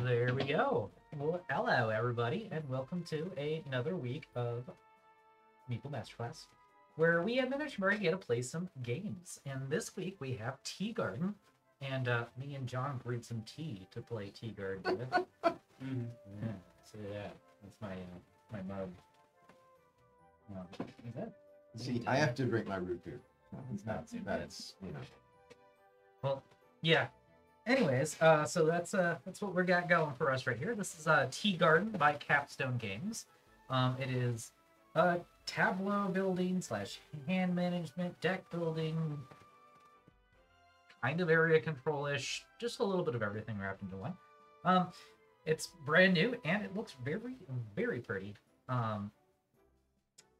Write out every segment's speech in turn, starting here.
There we go. Well, hello, everybody, and welcome to another week of Meeple Masterclass, where we at Minish Murray get to play some games. And this week we have Tea Garden, and me and John brewed some tea to play Tea Garden with. Yeah, so yeah, that's my mug. Is that? See, I have to drink my root beer. It's not too bad. That's, you know. Well, yeah. Anyways, so that's what we got going for us right here. This is Tea Garden by Capstone Games. It is tableau building / hand management, deck building, kind of area control-ish, just a little bit of everything wrapped into one. It's brand new and it looks very, very pretty.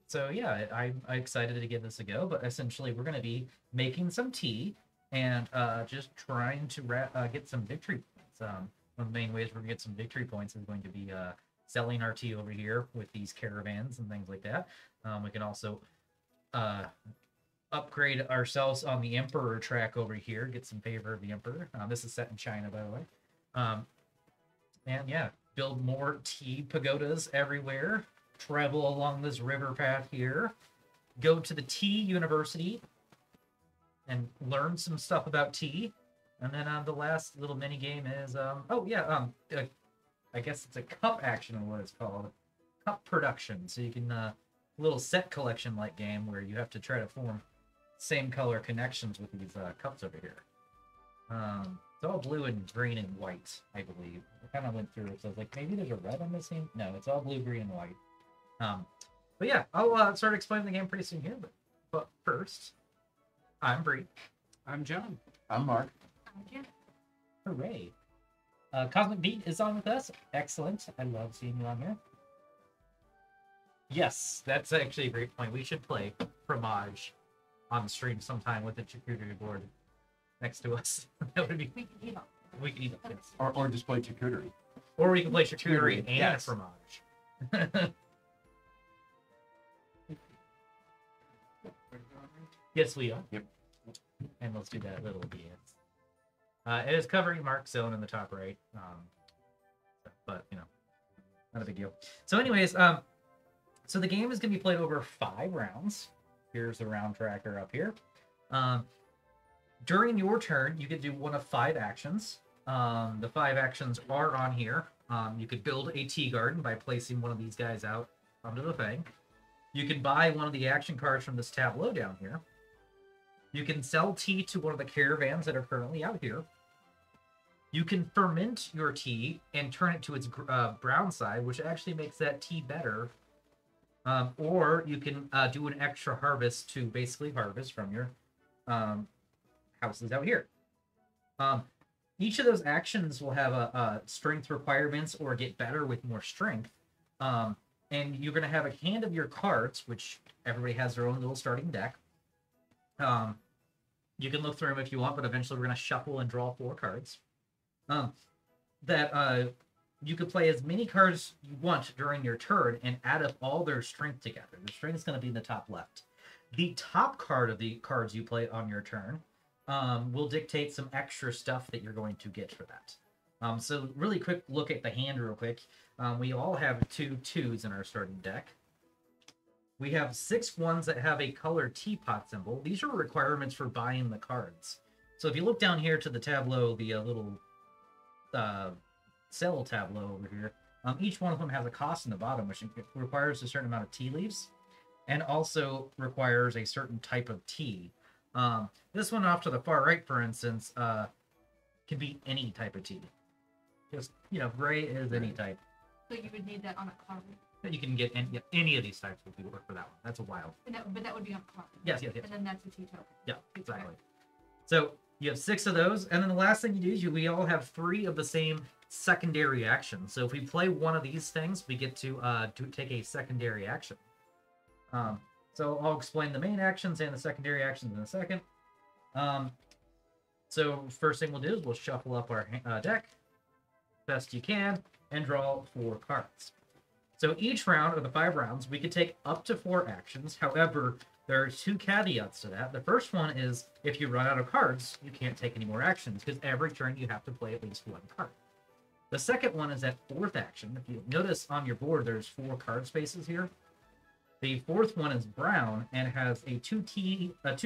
So yeah, I'm excited to give this a go. But essentially, we're going to be making some tea and just trying to get some victory points. One of the main ways we're going to get some victory points is going to be selling our tea over here with these caravans and things like that. We can also upgrade ourselves on the Emperor track over here, get some favor of the Emperor. This is set in China, by the way. And yeah, build more tea pagodas everywhere. Travel along this river path here. Go to the Tea University and learn some stuff about tea. And then the last little mini game is I guess it's a cup action, or what it's called, cup production. So you can little set collection like game where you have to try to form same color connections with these cups over here. It's all blue and green and white, I believe. I kind of went through it, so I was like, maybe there's a red on this scene. No, it's all blue, green, and white. But yeah, I'll start explaining the game pretty soon here. But first, I'm Brie. I'm John. I'm Mark. I'm Jen. Hooray! Cosmic Beat is on with us. Excellent. I love seeing you on here. Yes, that's actually a great point. We should play Fromage on the stream sometime with the charcuterie board next to us. That would be. We can eat them. We can eat it. Yes. Or display charcuterie. Or we can play charcuterie and Yes. Fromage. Yes, we are. Yep. And let's do that little dance. It is covering Mark's zone in the top right. But, you know, not a big deal. So anyways, so the game is going to be played over 5 rounds. Here's the round tracker up here. During your turn, you can do one of 5 actions. The 5 actions are on here. You could build a tea garden by placing one of these guys out onto the thing. You can buy one of the action cards from this tableau down here. You can sell tea to one of the caravans that are currently out here. You can ferment your tea and turn it to its brown side, which actually makes that tea better. Or you can do an extra harvest to basically harvest from your houses out here. Each of those actions will have a strength requirements or get better with more strength. And you're going to have a hand of your cards, which everybody has their own little starting deck. You can look through them if you want, but eventually we're going to shuffle and draw 4 cards. You could play as many cards you want during your turn and add up all their strength together. The strength is going to be in the top left. The top card of the cards you play on your turn will dictate some extra stuff that you're going to get for that. So really quick look at the hand real quick. We all have 2 2s in our starting deck. We have 6 ones that have a colored teapot symbol. These are requirements for buying the cards. So if you look down here to the tableau, the little sell tableau over here, each one of them has a cost in the bottom, which requires a certain amount of tea leaves and also requires a certain type of tea. This one off to the far right, for instance, can be any type of tea. Just, you know, gray is any type. So you would need that on a card. You can get any of these types would work for that one. That's a wild. But that would be on a card. Yes. And then that's a tea token. Yeah, exactly. So you have 6 of those, and then the last thing you do is we all have 3 of the same secondary actions. So if we play one of these things, we get to take a secondary action. So I'll explain the main actions and the secondary actions in a second. So first thing we'll do is we'll shuffle up our deck best you can and draw 4 cards. So each round of the 5 rounds, we could take up to 4 actions. However, there are 2 caveats to that. The first one is if you run out of cards, you can't take any more actions because every turn you have to play at least 1 card. The second one is that fourth action. If you notice on your board, there's 4 card spaces here. The fourth one is brown and has a 2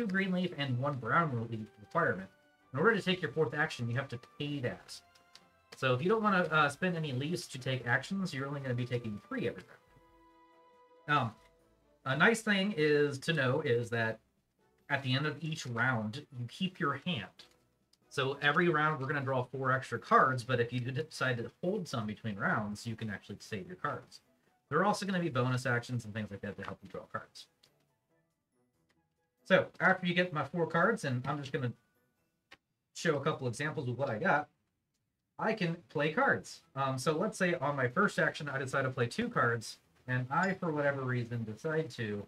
green leaf and 1 brown leaf requirement. In order to take your fourth action, you have to pay that. So if you don't want to spend any leaves to take actions, you're only going to be taking 3 every round. A nice thing is to know is that at the end of each round, you keep your hand. So every round, we're going to draw 4 extra cards, but if you decide to hold some between rounds, you can actually save your cards. There are also going to be bonus actions and things like that to help you draw cards. So after you get my 4 cards, and I'm just going to show a couple examples of what I got, I can play cards. So let's say on my first action, I decide to play 2 cards, and I, for whatever reason, decide to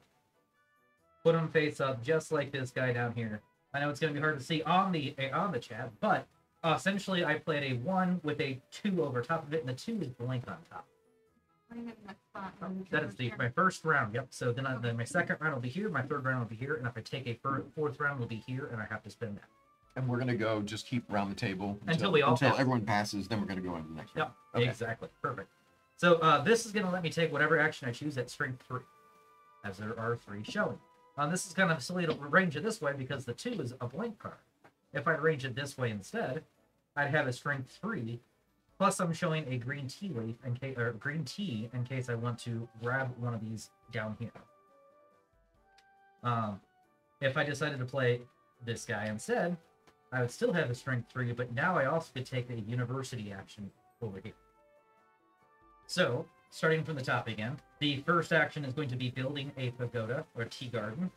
put them face up just like this guy down here. I know it's going to be hard to see on the chat, but essentially I played a 1 with a 2 over top of it, and the 2 is blank on top. That is my first round. Yep. So then my second round will be here. My third round will be here. And if I take a fourth round, will be here, and I have to spend that. And we're gonna go just keep around the table until everyone passes. Then we're gonna go on to the next round. Yep. Okay. Exactly. Perfect. So this is gonna let me take whatever action I choose at strength 3, as there are 3 showing. This is kind of silly to arrange it this way because the 2 is a blank card. If I arrange it this way instead, I'd have a strength 3. Plus, I'm showing a green tea leaf in case I want to grab one of these down here. If I decided to play this guy instead, I would still have a strength 3, but now I also could take a university action over here. So, starting from the top again, the first action is going to be building a pagoda or tea garden.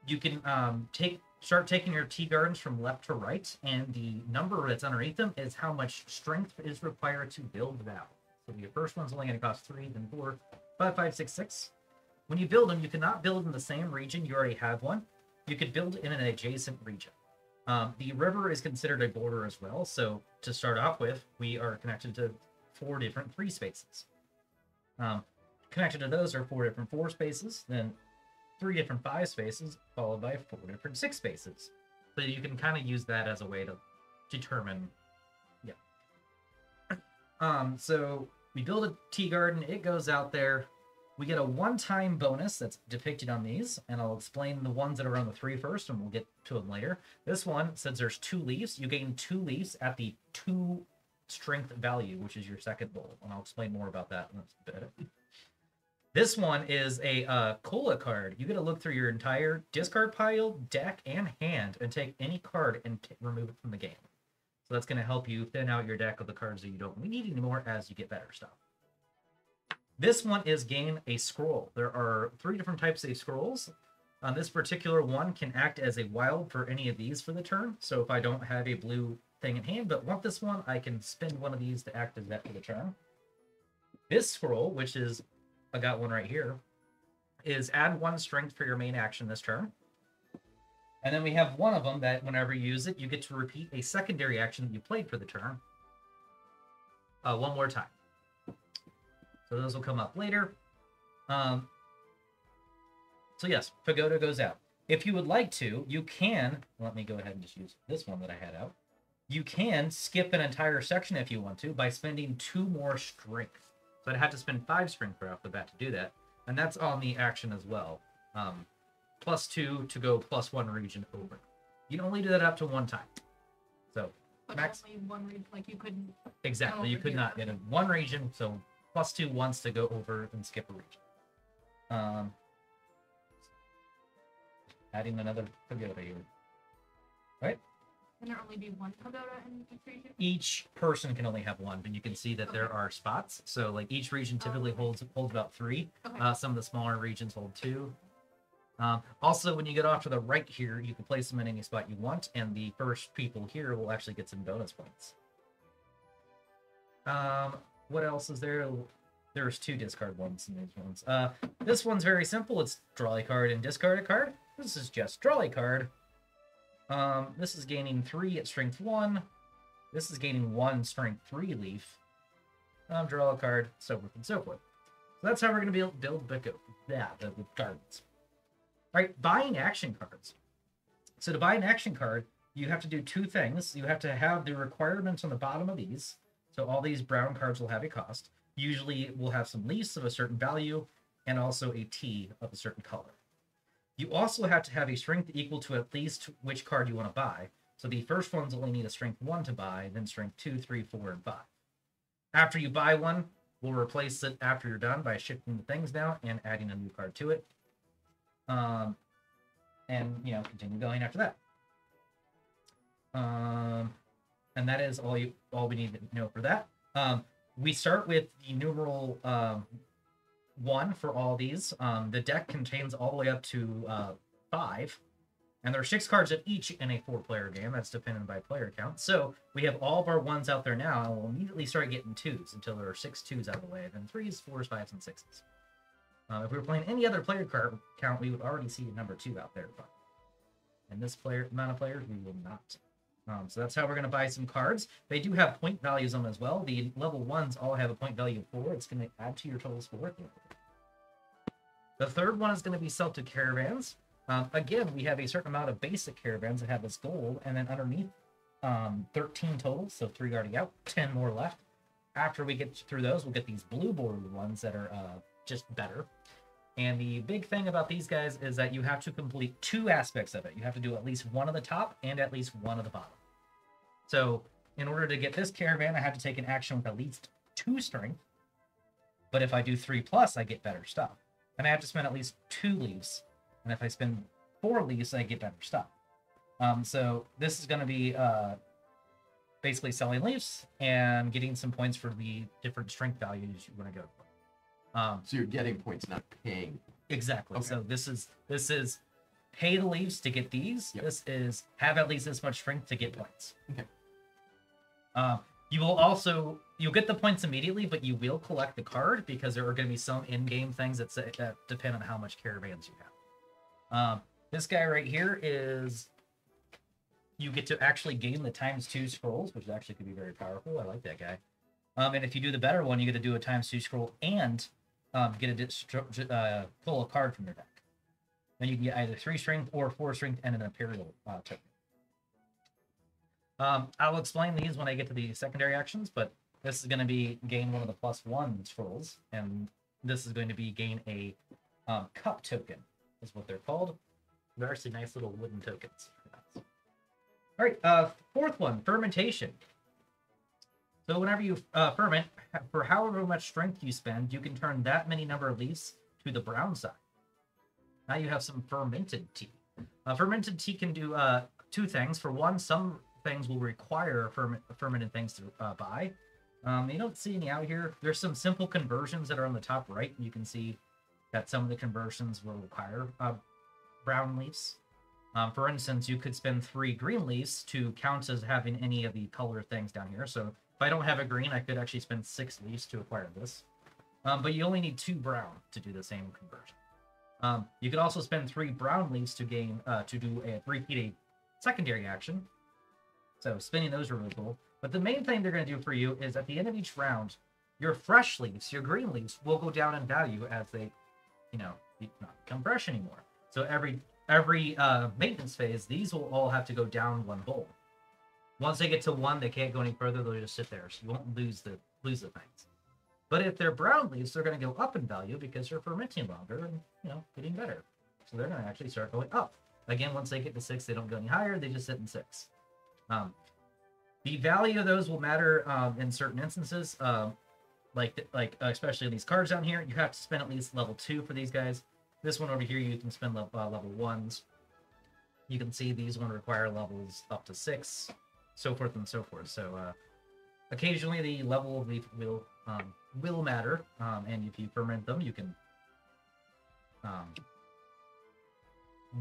You can start taking your tea gardens from left to right, and the number that's underneath them is how much strength is required to build that. So your first one's only going to cost 3, then 4, 5, 5, 6, 6. When you build them, you cannot build in the same region. You already have one. You could build in an adjacent region. The river is considered a border as well. So to start off with, we are connected to 4 different 3 spaces. Connected to those are 4 different 4 spaces, then 3 different 5 spaces, followed by 4 different 6 spaces. So you can kind of use that as a way to determine, so we build a tea garden, it goes out there. We get a one-time bonus that's depicted on these, and I'll explain the ones that are on the 3 first, and we'll get to them later. This one says there's 2 leaves. You gain 2 leaves at the 2 strength value, which is your second goal, and I'll explain more about that in a bit. This one is a cola card. You get to look through your entire discard pile, deck, and hand, and take any card and remove it from the game. So that's going to help you thin out your deck of the cards that you don't need anymore as you get better stuff. This one is gain a scroll. There are 3 different types of scrolls. This particular one can act as a wild for any of these for the turn. So if I don't have a blue thing in hand but want this one, I can spend one of these to act as that for the turn. This scroll, which is, I got one right here, is add 1 strength for your main action this turn. And then we have one of them that whenever you use it, you get to repeat a secondary action that you played for the turn 1 more time. So those will come up later. So yes, Pagoda goes out. If you would like to, you can, let me go ahead and just use this one that I had out. You can skip an entire section if you want to by spending 2 more strength. So I'd have to spend 5 strength right off the bat to do that. And that's on the action as well. +2 to go +1 region over. You can only do that up to 1 time. So But max. only 1 region, like you couldn't. Exactly, you over could here. not get in 1 region, so +2 once to go over and skip a region. Adding another pagoda here. Right? Can there only be 1 pagoda in each region? Each person can only have 1, but you can see that there are spots. So like each region typically holds about 3. Okay. Some of the smaller regions hold 2. Also, when you get off to the right here, you can place them in any spot you want, and the first people here will actually get some bonus points. What else is there? There's 2 discard ones in these ones. This one's very simple. It's draw a card and discard a card. This is just draw a card. This is gaining 3 at strength 1. This is gaining 1 strength 3 leaf. Draw a card, so forth and so forth. So that's how we're going to build the gardens. All right, buying action cards. So to buy an action card, you have to do two things. You have to have the requirements on the bottom of these. So all these brown cards will have a cost. Usually we'll have some leaves of a certain value and also a T of a certain color. You also have to have a strength equal to at least which card you want to buy. So the first ones only need a strength 1 to buy, then strength 2, 3, 4, and 5. After you buy one, we'll replace it after you're done by shifting the things down and adding a new card to it. And, you know, continue going after that. And that is all we need to know for that. We start with the numeral 1 for all these. The deck contains all the way up to 5. And there are 6 cards of each in a 4-player game. That's dependent by player count. So we have all of our 1s out there now, and we'll immediately start getting 2s until there are 6 2s out of the way, then 3s, 4s, 5s, and 6s. If we were playing any other player card count, we would already see a number 2 out there. But in this amount of players, we will not. So that's how we're going to buy some cards. They do have point values on them as well. The level 1s all have a point value of 4. It's going to add to your total score. The third one is going to be Celtic Caravans. Again, we have a certain amount of basic caravans that have this gold, and then underneath 13 total, so 3 already out, 10 more left. After we get through those, we'll get these blue bordered ones that are just better. And the big thing about these guys is that you have to complete 2 aspects of it. You have to do at least 1 of the top and at least 1 of the bottom. So in order to get this caravan, I have to take an action with at least 2 strength. But if I do 3+, I get better stuff. And I have to spend at least 2 leaves. And if I spend 4 leaves, I get better stuff. So this is going to be basically selling leaves and getting some points for the different strength values you want to go for. So you're getting points, not paying. Exactly. Okay. So this is pay the leaves to get these. Yep. This is have at least this much strength to get points. Okay. You'll get the points immediately, but you will collect the card because there are going to be some in-game things that depend on how much caravans you have. This guy right here is you get to actually gain the ×2 scrolls, which actually could be very powerful. I like that guy. And if you do the better one, you get to do a ×2 scroll and get a pull a card from your deck. Then you can get either 3 strength or 4 strength and an Imperial token. I'll explain these when I get to the secondary actions, but this is going to be gain one of the +1 scrolls, and this is going to be gain a cup token, is what they're called. They're actually nice little wooden tokens. All right, fourth one, fermentation. So whenever you ferment, for however much strength you spend, you can turn that many number of leaves to the brown side. Now you have some fermented tea. Fermented tea can do 2 things. For one, some things will require fermented things to buy. You don't see any out here. There's some simple conversions that are on the top right. You can see that some of the conversions will require brown leaves. For instance, you could spend 3 green leaves to count as having any of the color things down here. So if I don't have a green, I could actually spend 6 leaves to acquire this. But you only need 2 brown to do the same conversion. You could also spend 3 brown leaves to gain repeat a secondary action. So spinning those are really cool. But the main thing they're going to do for you is at the end of each round, your fresh leaves, your green leaves, will go down in value as they, not become fresh anymore. So every maintenance phase, these will all have to go down 1 bowl. Once they get to 1, they can't go any further. They'll just sit there, so you won't lose the things. But if they're brown leaves, they're going to go up in value because they're fermenting longer and getting better. So they're going to actually start going up. Again, once they get to 6, they don't go any higher. They just sit in 6. The value of those will matter in certain instances. Like especially in these cards down here, you have to spend at least level 2 for these guys. This one over here, you can spend level 1s. You can see these one require levels up to 6, so forth and so forth. So occasionally the level of leaf will matter, and if you ferment them, you can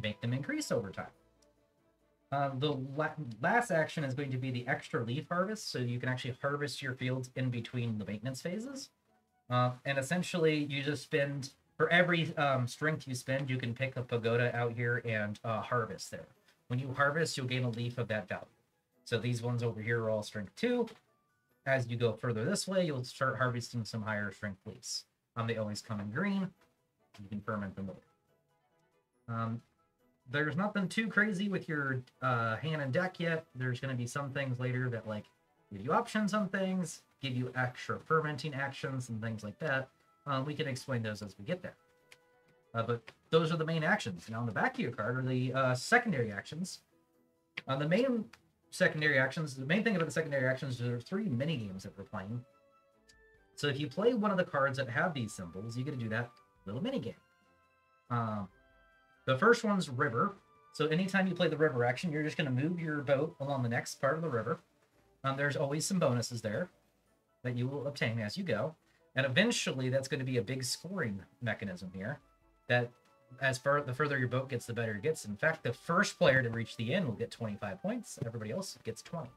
make them increase over time. The last action is going to be the extra leaf harvest, so you can actually harvest your fields in between the maintenance phases. And essentially, you just spend, for every strength you spend, you can pick a pagoda out here and harvest there. When you harvest, you'll gain a leaf of that value. So these ones over here are all strength 2. As you go further this way, you'll start harvesting some higher strength leaves. They always come in green. You can ferment them later. there's nothing too crazy with your hand and deck yet. There's going to be some things later that like give you options on things, give you extra fermenting actions and things like that. We can explain those as we get there. But those are the main actions. Now on the back of your card are the secondary actions. The main secondary actions, the main thing about the secondary actions is there are 3 mini games that we're playing. So if you play one of the cards that have these symbols, you get to do that little mini game. The first one's river. So anytime you play the river action, you're just going to move your boat along the next part of the river. There's always some bonuses there that you will obtain as you go. And eventually that's going to be a big scoring mechanism here. That the further your boat gets, the better it gets. In fact, the first player to reach the end will get 25 points. Everybody else gets 20.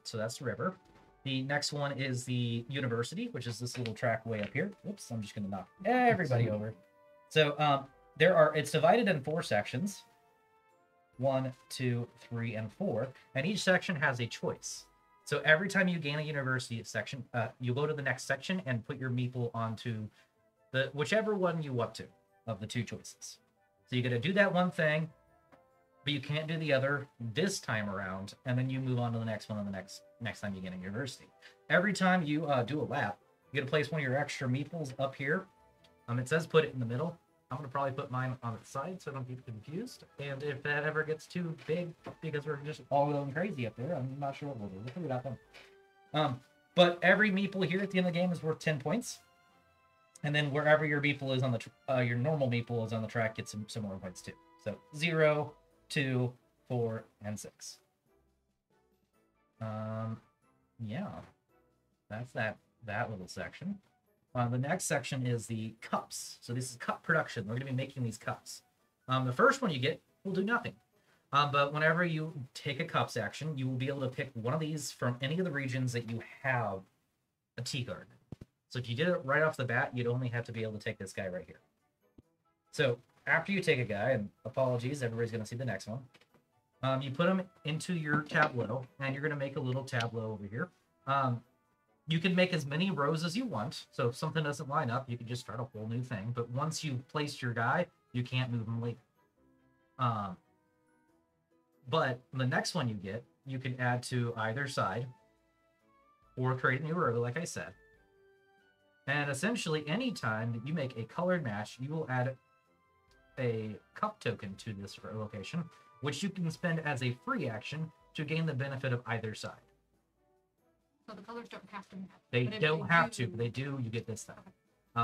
So that's the river. The next one is the university, which is this little track way up here. Oops, I'm just going to knock everybody over. So it's divided in 4 sections. 1, 2, 3, and 4. And each section has a choice. So every time you gain a university section, you go to the next section and put your meeple onto whichever one you want to of the 2 choices. So you got to do that one thing, but you can't do the other this time around, and then you move on to the next one and the next time you get a university. Every time you do a lap, you got to place one of your extra meeples up here. It says put it in the middle. I'm going to probably put mine on the side so I don't get confused. And if that ever gets too big, because we're just all going crazy up there, I'm not sure what we'll do. We'll figure it out then. But every meeple here at the end of the game is worth 10 points. And then wherever your meeple is on the your normal meeple is on the track gets some more points too. So 0, 2, 4, and 6. Yeah, that's that little section. The next section is the cups. So this is cup production. We're going to be making these cups. The first one you get will do nothing. But whenever you take a cups action, you will be able to pick one of these from any of the regions that you have a tea garden. So if you did it right off the bat, you'd only have to be able to take this guy right here. So after you take a guy, and apologies, everybody's going to see the next one, you put him into your tableau, and you're going to make a little tableau over here. You can make as many rows as you want. So if something doesn't line up, you can just start a whole new thing. But once you've placed your guy, you can't move him later. But the next one you get, you can add to either side or create a new row, like I said. And essentially, anytime that you make a colored match, you will add a cup token to this location, which you can spend as a free action to gain the benefit of either side. So the colors don't have to match. They but if don't have to, do- but they do, you get this stuff.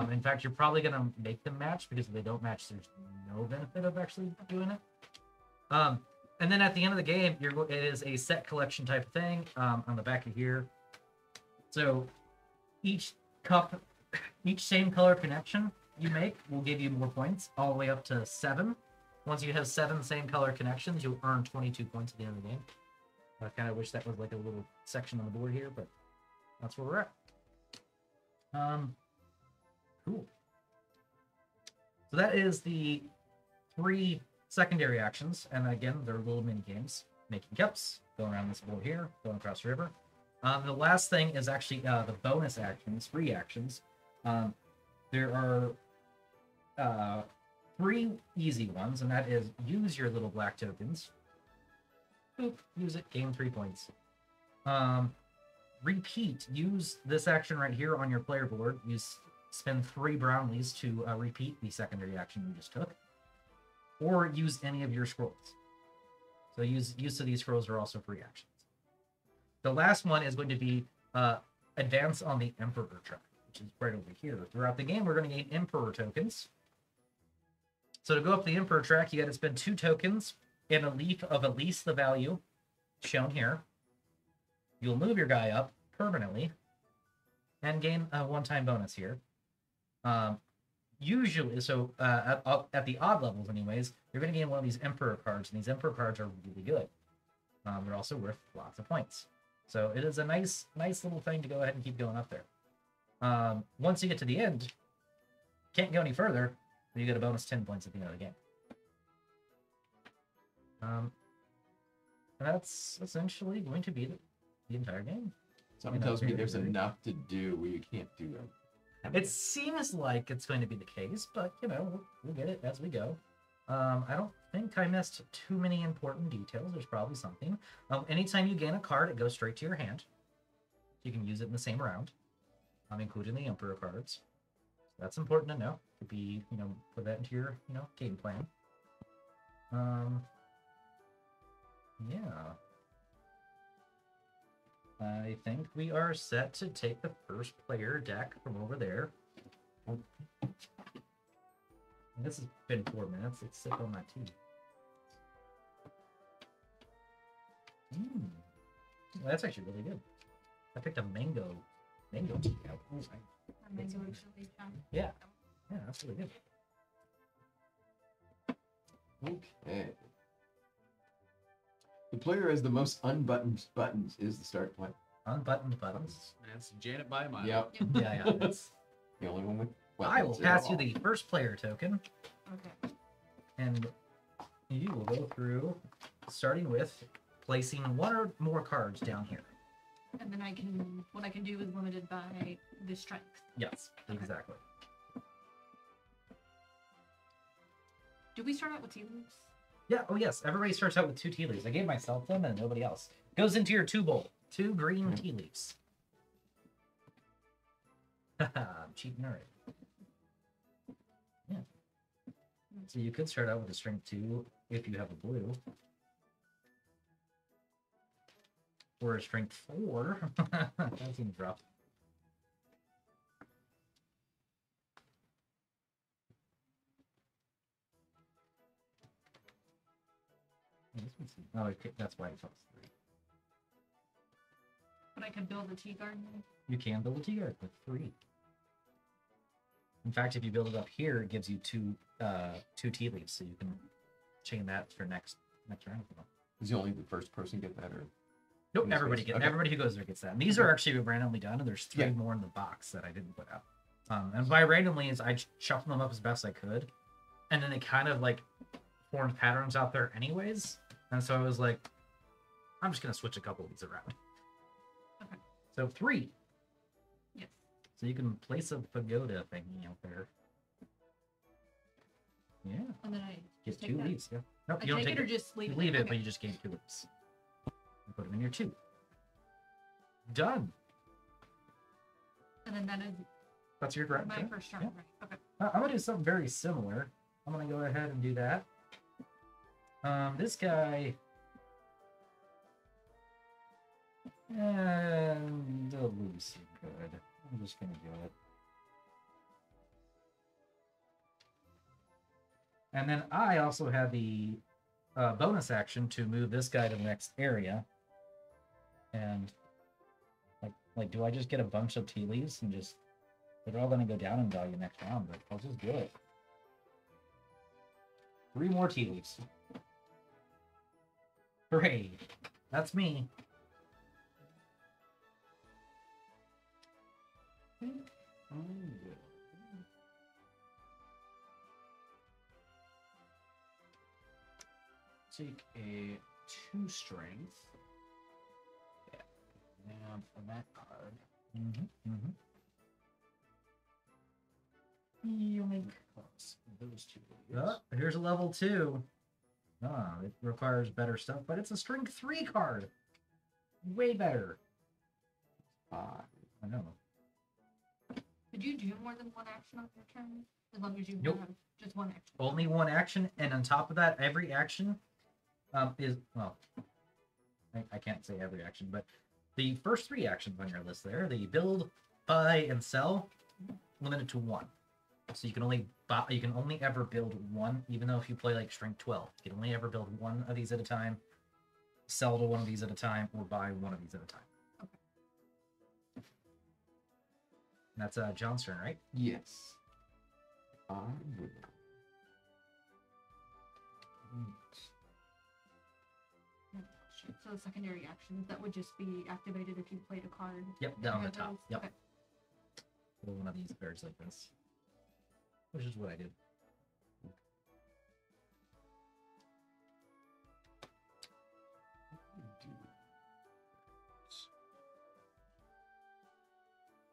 In fact, you're probably going to make them match, because if they don't match, there's no benefit of actually doing it. And then at the end of the game, it is a set collection type of thing on the back of here. So each cup, each same color connection you make will give you more points, all the way up to 7. Once you have 7 same color connections, you'll earn 22 points at the end of the game. I kind of wish that was like a little section on the board here, but that's where we're at. Cool. So that is the 3 secondary actions, and again, they're little mini games. Making cups, going around this board here, going across the river. The last thing is actually the bonus actions, free actions. There are 3 easy ones, and that is use your little black tokens. Boop, use it, gain 3 points. Repeat, use this action right here on your player board. Spend 3 brownies to repeat the secondary action you just took. Or use any of your scrolls. So use of these scrolls are also free actions. The last one is going to be advance on the Emperor track, which is right over here. Throughout the game, we're going to gain Emperor tokens. So to go up the Emperor track, you got to spend 2 tokens in a leaf of at least the value shown here. You'll move your guy up permanently and gain a one-time bonus here. Usually, so at the odd levels anyways, you're going to gain one of these Emperor cards, and these Emperor cards are really good. They're also worth lots of points. So it is a nice little thing to go ahead and keep going up there. Once you get to the end, can't go any further, you get a bonus 10 points at the end of the game. And that's essentially going to be the entire game. Something tells me there's enough to do where you can't do them. It seems like it's going to be the case, but, you know, we'll get it as we go. I don't think I missed too many important details. There's probably something. Anytime you gain a card, it goes straight to your hand. You can use it in the same round, including the Emperor cards. That's important to know. Could be, put that into your, game plan. Yeah. I think we are set to take the first player deck from over there. This has been 4 minutes. Let's sip on my tea. That's actually really good. I picked a mango tea out. Yeah, that's really good. Okay. The player has the most unbuttoned buttons is the start play. Unbuttoned buttons. That's Janet by a mile. Yep. Yeah. That's... The only one with. I will pass you the first player token. Okay. And you will go through, starting with placing one or more cards down here. And then what I can do is limited by the strength. Yes, Okay. exactly. Do we start out with tea leaves? Yeah, oh yes, everybody starts out with 2 tea leaves. I gave myself them and nobody else. Goes into your 2 bowl. 2 green tea leaves. Haha, I'm cheating already. Yeah. So you could start out with a strength 2 if you have a blue. Or a strength 4. That seems rough. Oh, okay, that's why it costs 3. But I could build a tea garden. You can build a tea garden with 3. In fact, if you build it up here, it gives you 2 tea leaves, so you can chain that for next round. Is only the first person get that, or? Nope, everybody gets. Okay. Everybody who goes there gets that. And these are actually randomly done, and there's 3 more in the box that I didn't put out. And by randomly is I shuffled them up as best I could, and then they kind of like formed patterns out there anyways. And so I was like, I'm just gonna switch a couple of these around. Okay. So 3. Yes. So you can place a pagoda thingy out there. Yeah. And then I Get just take 2 that. leaves. Yeah. Nope, I you don't take take it or it. just leave You it? leave there? it, but you just gain 2 leaves. You put them in your 2. Done. And then that is That's your round. my yeah? first turn, Yeah. right? Okay. I'm gonna do something very similar. I'm gonna go ahead and do that. This guy. And the leaves seem good. I'm just gonna do it. And then I also have the bonus action to move this guy to the next area. And like, do I just get a bunch of tea leaves and just? They're all gonna go down in value next round, but I'll just do it. 3 more tea leaves. Hooray! That's me. Take a 2 strength. Yeah. And from that card, You make. plus those 2 leaves. Here's a level 2. It requires better stuff, but it's a strength 3 card. Way better. I know. Could you do more than one action on your turn? As long as you Nope. have just one action. Only 1 action, and on top of that, every action is, well, I can't say every action, but the first 3 actions on your list there, the build, buy, and sell, limited to 1. So you can only buy, you can only ever build 1, even though if you play like strength 12, you can only ever build 1 of these at a time, sell to 1 of these at a time, or buy 1 of these at a time. Okay. That's John's turn, right? Yes. I will. So the secondary actions, that would just be activated if you played a card. Yep, that down the had top. those? Yep. Okay. Pull 1 of these cards like this, which is what I did.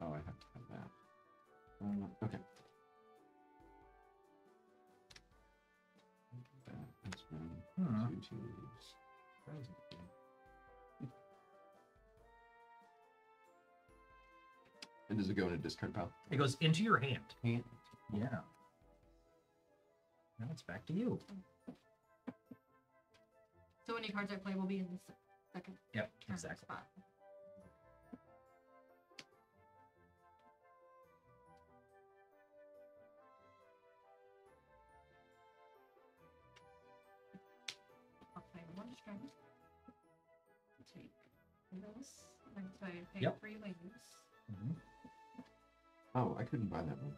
Oh, I have to have that. Okay. That's one, Hmm. 2 tea leaves. And does it go in a discard pile? It goes into your hand. Hand. Yeah. Now it's back to you. So any cards I play will be in the second Yep, turn exactly. spot. I'll play one string. Take this. And so I pay Yep. 3 leaves. Mhm. Oh, I couldn't buy that one.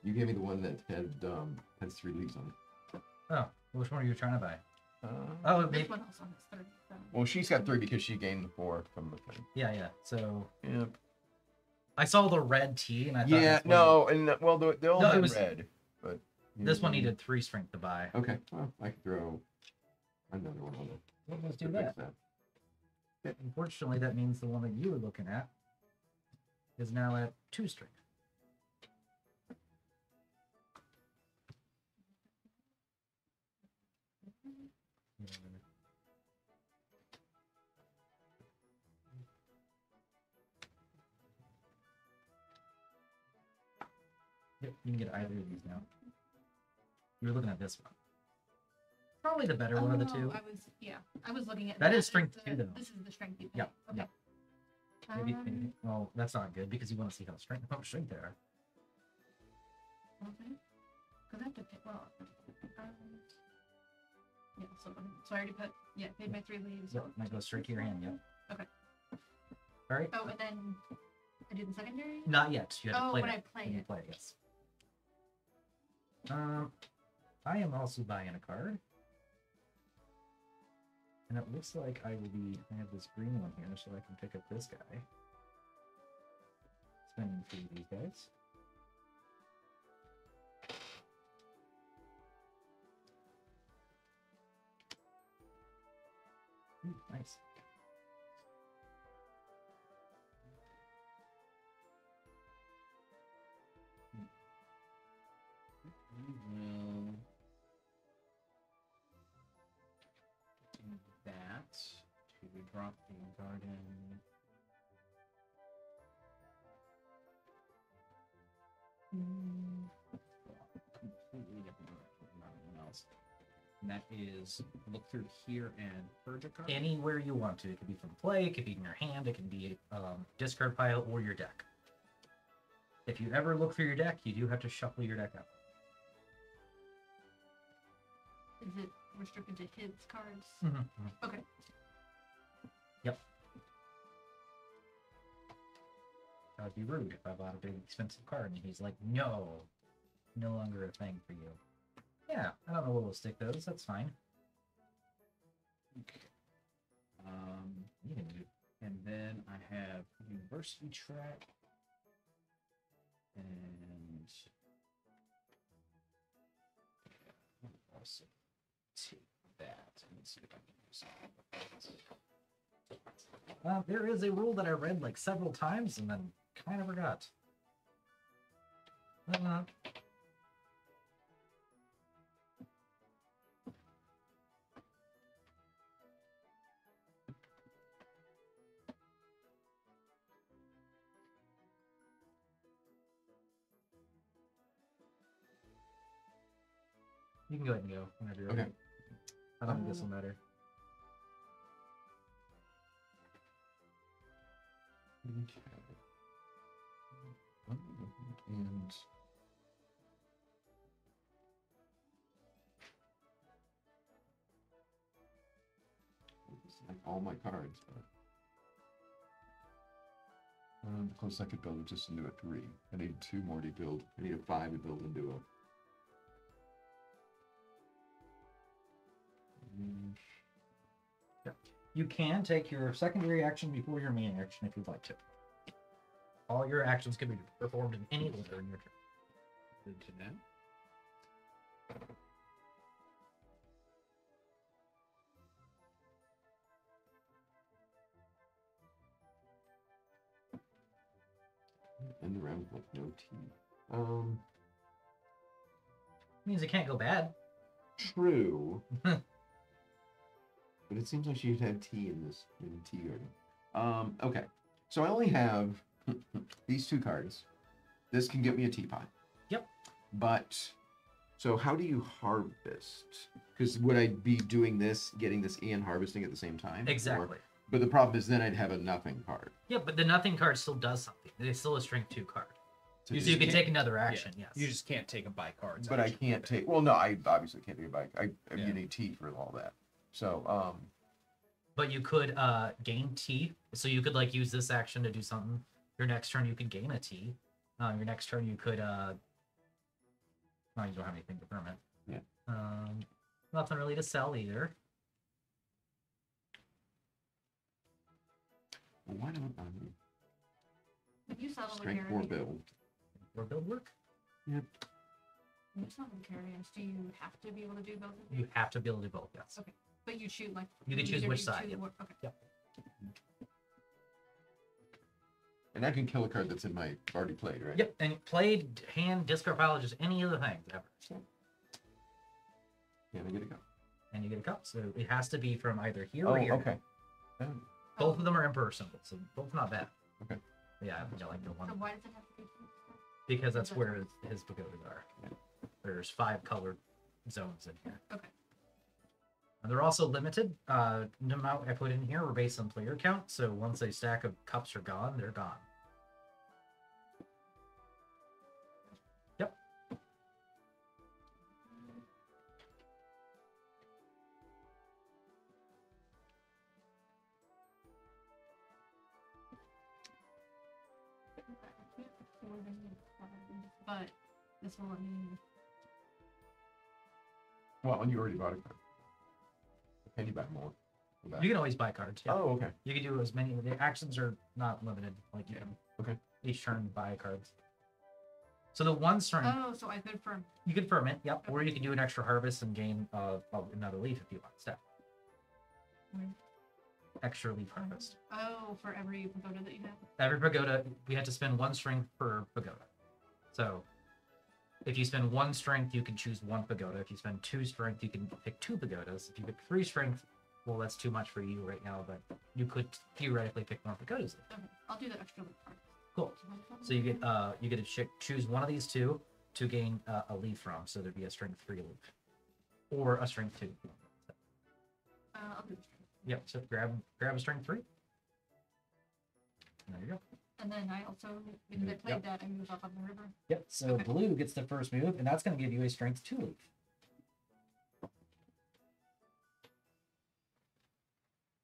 You gave me the one that has 3 leaves on it. Oh, which one are you trying to buy? Uh, Oh, This maybe. one also has 30. So. well, she's got 3 because she gained the 4 from the thing. Yeah. So Yep. I saw the red tea, and I thought. Yeah, that's what no, and well, they all No, it had was- red, but This one needed 3 strength to buy. Okay, well, I could throw another one on it. Well, let's do to that. fix that. Unfortunately, that means the one that you were looking at is now at 2 strength. Yep, you can get either of these now. You were looking at this one. Probably the better one of the two. I was looking at That is as strength the- 2, though. This is the strength you pay. Yep, Okay. yep. Maybe, well, that's not good because you want to see how much strength there are. Okay. Because I have to pay. Well, yeah. So I already paid my 3 leaves. Yep, so might go take straight to this your hand, one. yep. Okay. All right. Oh, and then I do the secondary. Not yet. You have to Oh, play when that. I play When you it. play it, yes. I am also buying a card. And it looks like I have this green one here, so I can pick up this guy. Spending 3 of these guys. Ooh, nice. We will do that to drop the garden. Completely different direction from everyone else. And that is look through here and purge a card. Anywhere you want to. It could be from play, it could be in your hand, it can be a discard pile or your deck. If you ever look for your deck, you do have to shuffle your deck out. Is it restricted to his cards? Mm-hmm. Okay. Yep. That would be rude if I bought a big expensive card and he's like, no longer a thing for you. Yeah, I don't know where we'll stick those. That's fine. Okay. You can do. And then I have university track. And I'll also take that. Let's see if I can use it. There is a rule that I read like several times and then kind of forgot. You can go ahead and go whenever you're Okay. ready. I don't think this will matter. Okay. And it's like all my cards, but the closest I could build it just into a 3. I need 2 more to build. I need a 5 to build into a. You can take your secondary action before your main action if you'd like to. All your actions can be performed in any order in your turn. Good to know. End the round with no tea. Means it can't go bad. true. But it seems like she'd had tea in this tea garden. Okay. So I only have these 2 cards. This can get me a teapot. Yep. But so how do you harvest? Because would I be doing this, getting this and harvesting at the same time? Exactly. But the problem is then I'd have a nothing card. Yeah, but the nothing card still does something. It's still a strength 2 card. So You just can can't- take another action, yes. You just can't take a buy cards. But I action. can't take. Well, no, I obviously can't take a bike. I'm Yeah. getting tea for all that. So But you could gain T. So you could like use this action to do something. Your next turn you could gain a T. Your next turn you could you don't have anything to permit. Yeah. Nothing really to sell either. well, why don't If you settle with strength 4 carriers, build? Or build work. you settle with carriers, do you have to be able to do both of You them? have to be able to do both, yes. Okay. But you choose like You can choose either which do side, 2 yep. or- okay. Yep. And I can kill a card that's in my already played, right? Yep, and played, hand, discard pile, just any of the things ever. Yeah, I get a go. And you get a cup. So it has to be from either here or here. okay. Both of them are emperor symbols, so both not bad. Okay. Yeah, I like the one So why does it have to be 2? because that's where his pagodas are. There's 5 colored zones in here. Okay. And they're also limited. The amount I put in here were based on player count, so once a stack of cups are gone, they're gone. Yep. But this will let me. Well, and you already bought a card. Can you buy more? for that? You can always buy cards. Yeah. Oh, okay. You can do as many. The actions are not limited. Like you can Okay. each turn buy cards. So the one turn Oh, so I could firm. you can ferment, yep, or you can do an extra harvest and gain another leaf if you want. Step. Mm. Extra leaf harvest. Oh, for every pagoda that you have. Every pagoda, we had to spend 1 strength per pagoda. So if you spend 1 strength, you can choose 1 pagoda. If you spend 2 strength, you can pick 2 pagodas. If you pick 3 strength, well, that's too much for you right now, but you could theoretically pick more pagodas. Okay, I'll do the extra leaf part. Cool. So you get to choose one of these 2 to gain a leaf from. So there'd be a strength 3 leaf, or a strength 2. I'll do the strength. Yep. So grab a strength 3. And there you go. And then I also, because I played Yep. that, I move up on the river. Yep. So Okay. blue gets the first move, and that's going to give you a strength 2 leaf.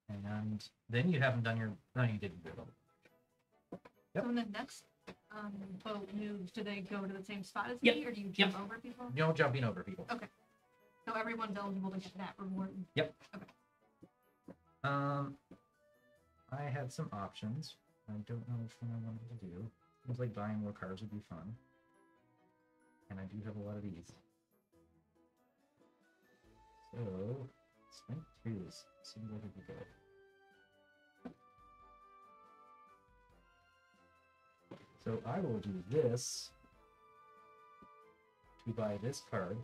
And then you haven't done your. No, you didn't do it. Yep. So in the next boat moves, do they go to the same spot as Yep. me, or do you jump over people? No jumping over people. So everyone's eligible to get that reward. I had some options. I don't know which one I wanted to do. Seems like buying more cards would be fun. And I do have a lot of these. So, strength 2s seems like it'd be good. So I will do this to buy this card.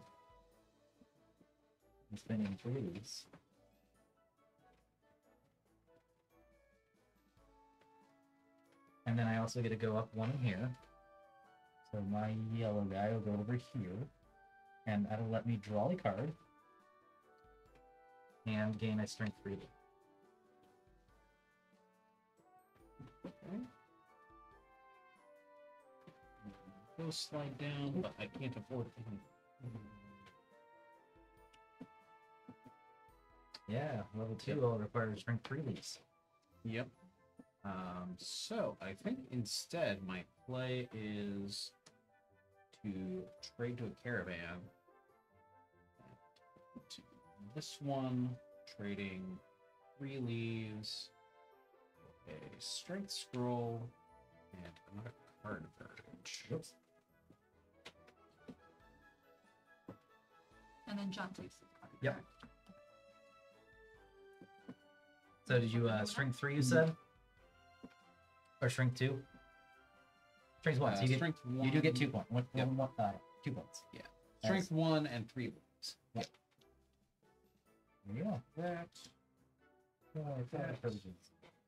I'm spending 3 of these. And then I also get to go up 1 in here. So my yellow guy will go over here. And that'll let me draw a card. And gain a strength 3. Okay. Go slide down, but I can't afford it. Yeah, level 2 will require strength 3 leaves. Yep. So I think instead my play is to trade to a caravan. To this one, trading 3 leaves, a strength scroll, and another card purge. Oops. And then John takes the card. Yep. correct? So did you strength 3 you said? Or strength 2? Strength 1. So you, Strength you do get 2 1. points. Yep. 2 points. Strength 1 and 3 leaves. Yeah. that.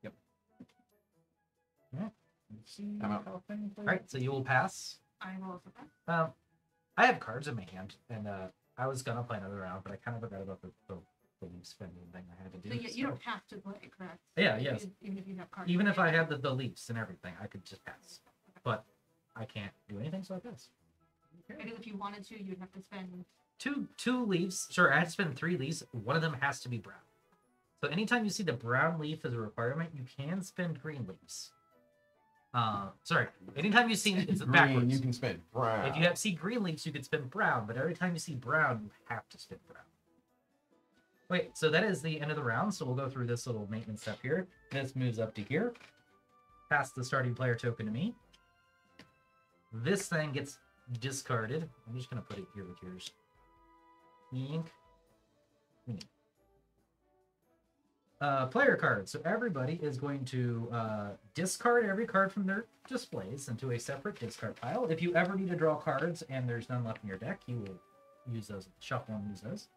Yep. Yeah. Let's see I'm out. how things All right, so you will pass. I will also pass. I have cards in my hand, and I was gonna play another round, but I kind of forgot about the leaf spending thing I had to do. So you don't have to play, correct? Yeah, Even yes. Even if you have cards. Even if I had the leaves and everything, I could just pass. But I can't do anything, so I pass. Because if you wanted to, you'd have to spend. Two leaves. Sure, I had to spend 3 leaves. One of them has to be brown. So anytime you see the brown leaf as a requirement, you can spend green leaves. Sorry. Anytime you see it's Green, backwards. you can spend brown. If you see green leaves, you can spin brown, but every time you see brown, you have to spin brown. Wait, so that is the end of the round, so we'll go through this little maintenance step here. This moves up to here. Pass the starting player token to me. This thing gets discarded. I'm just going to put it here with yours. Ink. Player card. So everybody is going to discard every card from their displays into a separate discard pile. If you ever need to draw cards and there's none left in your deck, you will use those, shuffle and use those.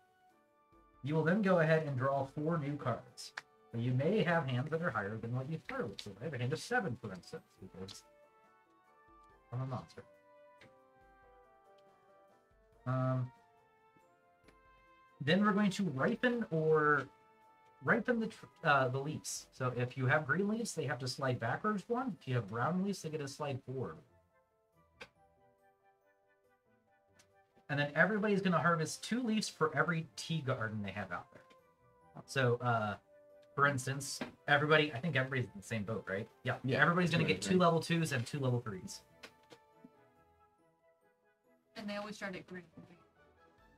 You will then go ahead and draw 4 new cards. So you may have hands that are higher than what you started with. So I have a hand of 7, for instance, because I'm a monster. Then we're going to ripen the leaves. So if you have green leaves, they have to slide backwards 1. If you have brown leaves, they get to slide forward. And then everybody's going to harvest 2 leaves for every tea garden they have out there. So, for instance, I think everybody's in the same boat, right? Yeah. Everybody's going to get 2 level 2s and 2 level 3s. And they always start at green.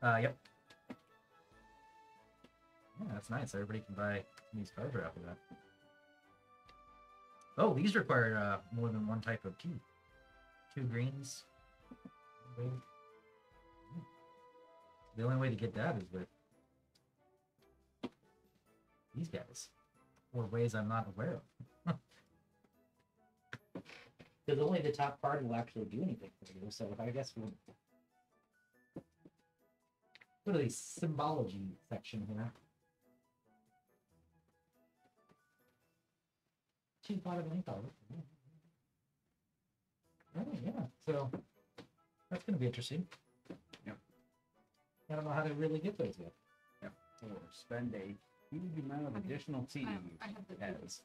Yep. Yeah, that's nice. Everybody can buy these cards right after that. Oh, these require more than 1 type of tea. 2 greens. The only way to get that is with these guys. Or ways I'm not aware of. Because only the top card will actually do anything for you. So I guess we'll go to the symbology section here. Cheap out of any color. Oh, yeah. So that's going to be interesting. Yep. I don't know how to really get those yet. Yep. Or spend a huge amount of additional tea I have the as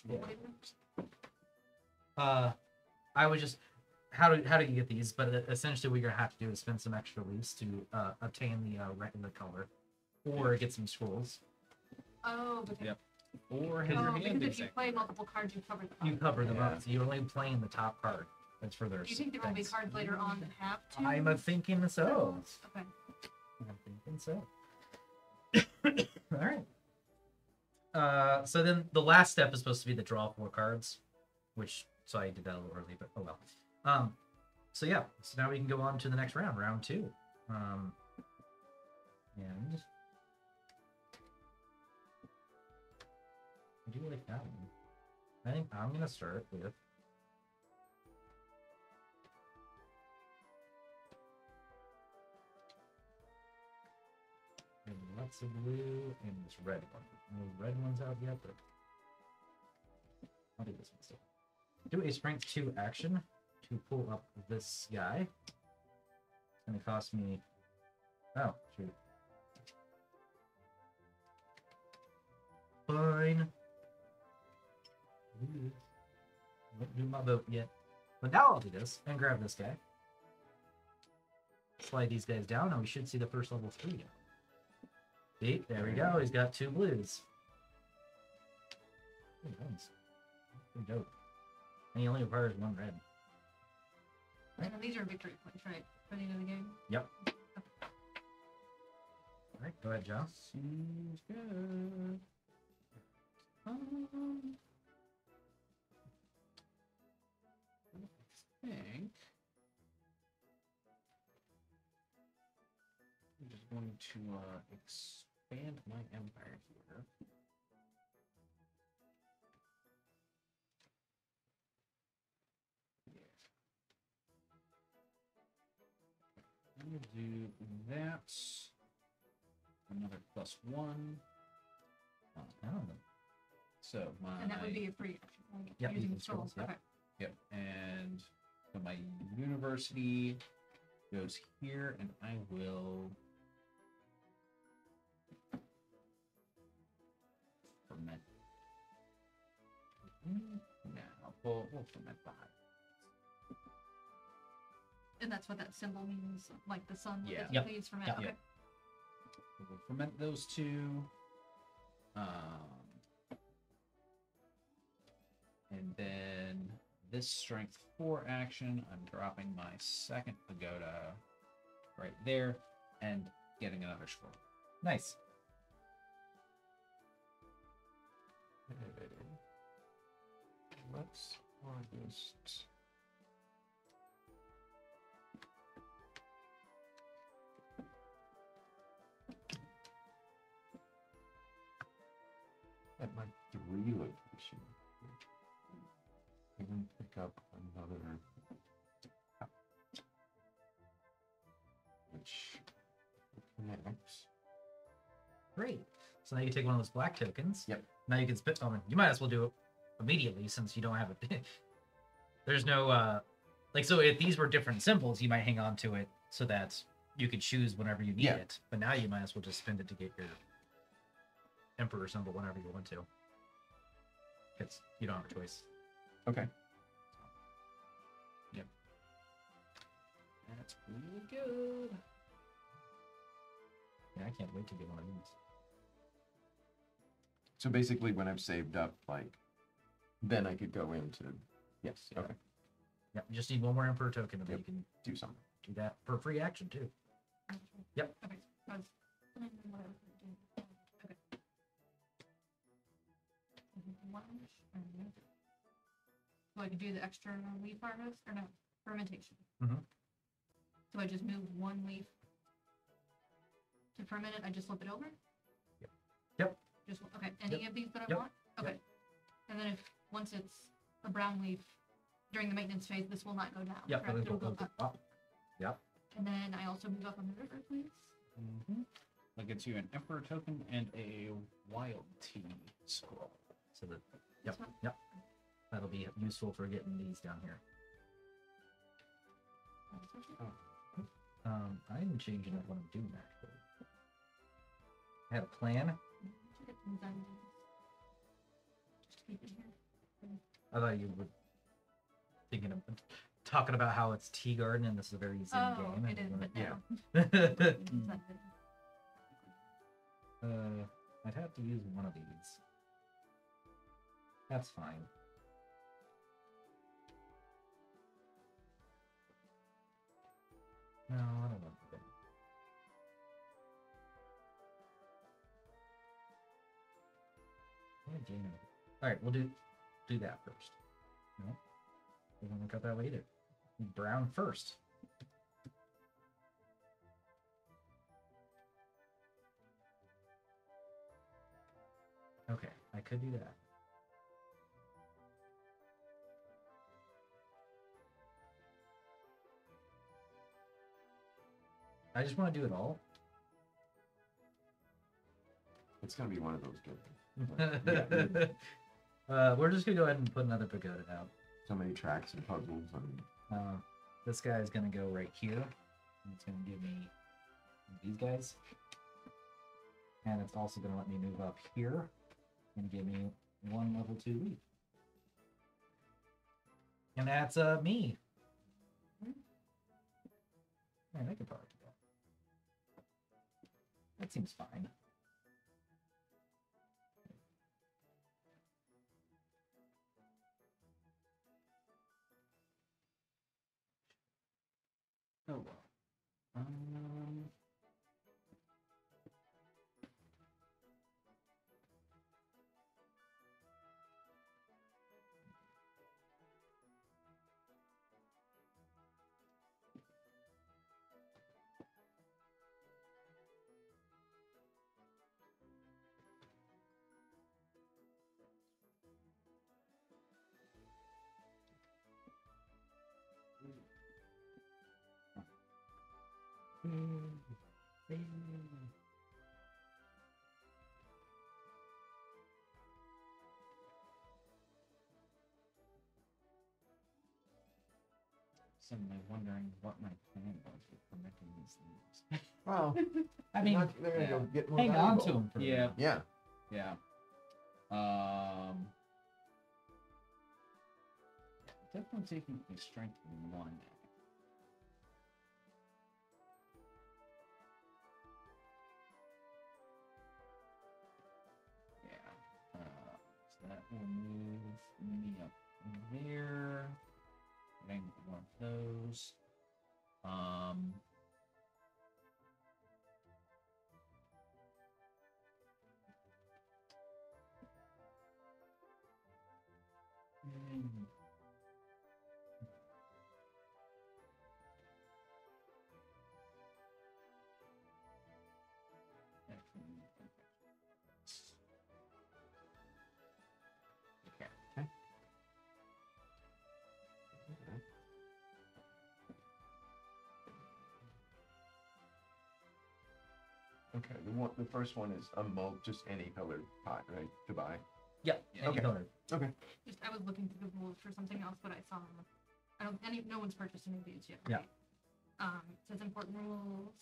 Yeah. flavor. I was just how do you get these? But essentially, what you're gonna have to do is spend some extra leaves to obtain the color, or get some scrolls. Oh, because, Yep. Or have your hand because been if you sick. play multiple cards, you cover the You cover them Yeah. up, so you're only playing the top card. That's for their. Do you think there will be things. cards later on that have to? I'm a thinking so. Okay. I'm thinking so. All right. So then the last step is supposed to be the draw 4 cards, which so I did that a little early, but oh well. So yeah, so now we can go on to the next round, round 2. And I do like that one. I think I'm gonna start with lots of blue and this red one. No red ones out yet, but I'll do this one still. Do a strength 2 action to pull up this guy. It's gonna cost me. Oh, shoot. Fine. Ooh. Won't do my vote yet. But now I'll do this and grab this guy. Slide these guys down, and we should see the first level 3 now. See, there we go. He's got 2 blues. Ooh, nice. Pretty dope. And he only requires 1 red. And then these are victory points, right? For the end of the game. Yep. All right, go ahead, John. Seems good. I think I'm just going to expand my empire here. Yeah. I'm gonna do that. Another another +1. Oh. So my And that would be a free action. Like Yep, you using can scroll, scrolls. yep. Okay. Yep, and so my university goes here, and I will ferment. Now we'll ferment the high. And that's what that symbol means, like the sun. Yeah. With Yep. Leaves from it. Yep. Okay. Yep. So we'll ferment those two. And then this strength 4 action, I'm dropping my second pagoda right there and getting another scroll. Nice. Let's harvest. At my 3 location, I can pick up another, which connects. Great. So now you take one of those black tokens. Yep. Now you can spit. Oh, you might as well do it immediately since you don't have it. There's no like, so if these were different symbols, you might hang on to it so that you could choose whenever you need Yeah. it. But now you might as well just spend it to get your emperor symbol whenever you want to. Because you don't have a choice. Okay. That's really good. Yeah, I can't wait to get one of these. So basically, when I've saved up, like, then I could go into. Yes. Yeah. Okay. Yeah, you just need one more emperor token, and then Yep. you can Do something. do that for free action too. Yep. Okay. I was wondering what I was gonna do. Okay. Lunch and so I could do the extra leaf harvest or no fermentation. Mhm. So I just move one leaf to ferment it. I just flip it over. Yep. Just okay. Any of these that I Yep. want. Okay. And then if once it's a brown leaf during the maintenance phase, this will not go down. Yep. correct? It'll go Go up. up. Yep. And then I also move up on the river, please. That gets you an emperor token and a wild tea scroll. So that This Yep. one? Yep. That'll be useful for getting these down here. I'm changing up what I'm doing actually. I had a plan. Just keep it here. I thought you were thinking of talking about how it's tea garden and this is a very zen Oh, game. it is, but yeah. no. I'd have to use one of these. That's fine. No, I don't want that. All right, we'll do that first. No, we're gonna cut that later. Brown first. Okay, I could do that. I just want to do it all. It's gonna be one of those good. We're just gonna go ahead and put another pagoda out. So many tracks and puzzles and. This guy is gonna go right here. And it's gonna give me these guys, and it's also gonna let me move up here and give me one level 2 leaf. And that's me. Man, I could probably do that. That seems fine. Oh well. suddenly wondering what my plan was with fermenting these things. Well, I mean, they're gonna go get more hang on valuable. to them for Yeah. Yeah. Yeah. Definitely taking a strength 1. Yeah. So that will move me up there. Getting one of those. Mm, okay. Okay. The first one is a just any colored pot, right? To buy. Yep. Yeah, Any okay. color. Okay. Just I was looking through the rules for something else, but I saw no one's purchased any of these yet. Yeah. Right? It says important rules.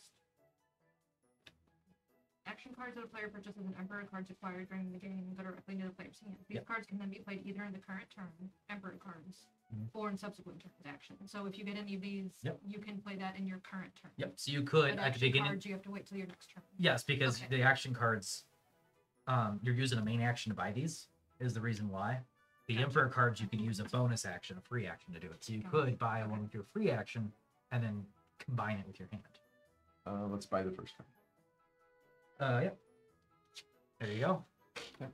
Action cards that a player purchases and Emperor cards acquired during the game go directly into the player's hand. These Yep. cards can then be played either in the current turn, Emperor cards, Mhm. or in subsequent turns action. So if you get any of these, Yep. you can play that in your current turn. Yep. So you could But at the action beginning. cards, you have to wait till your next turn. Yes, because Okay. the action cards, you're using a main action to buy these. Is the reason why. The Gotcha. Emperor cards you can use a bonus action, a free action to do it. So you Got it. could buy Okay. one with your free action and then combine it with your hand. Let's buy the first card. Yep. There you go. Okay.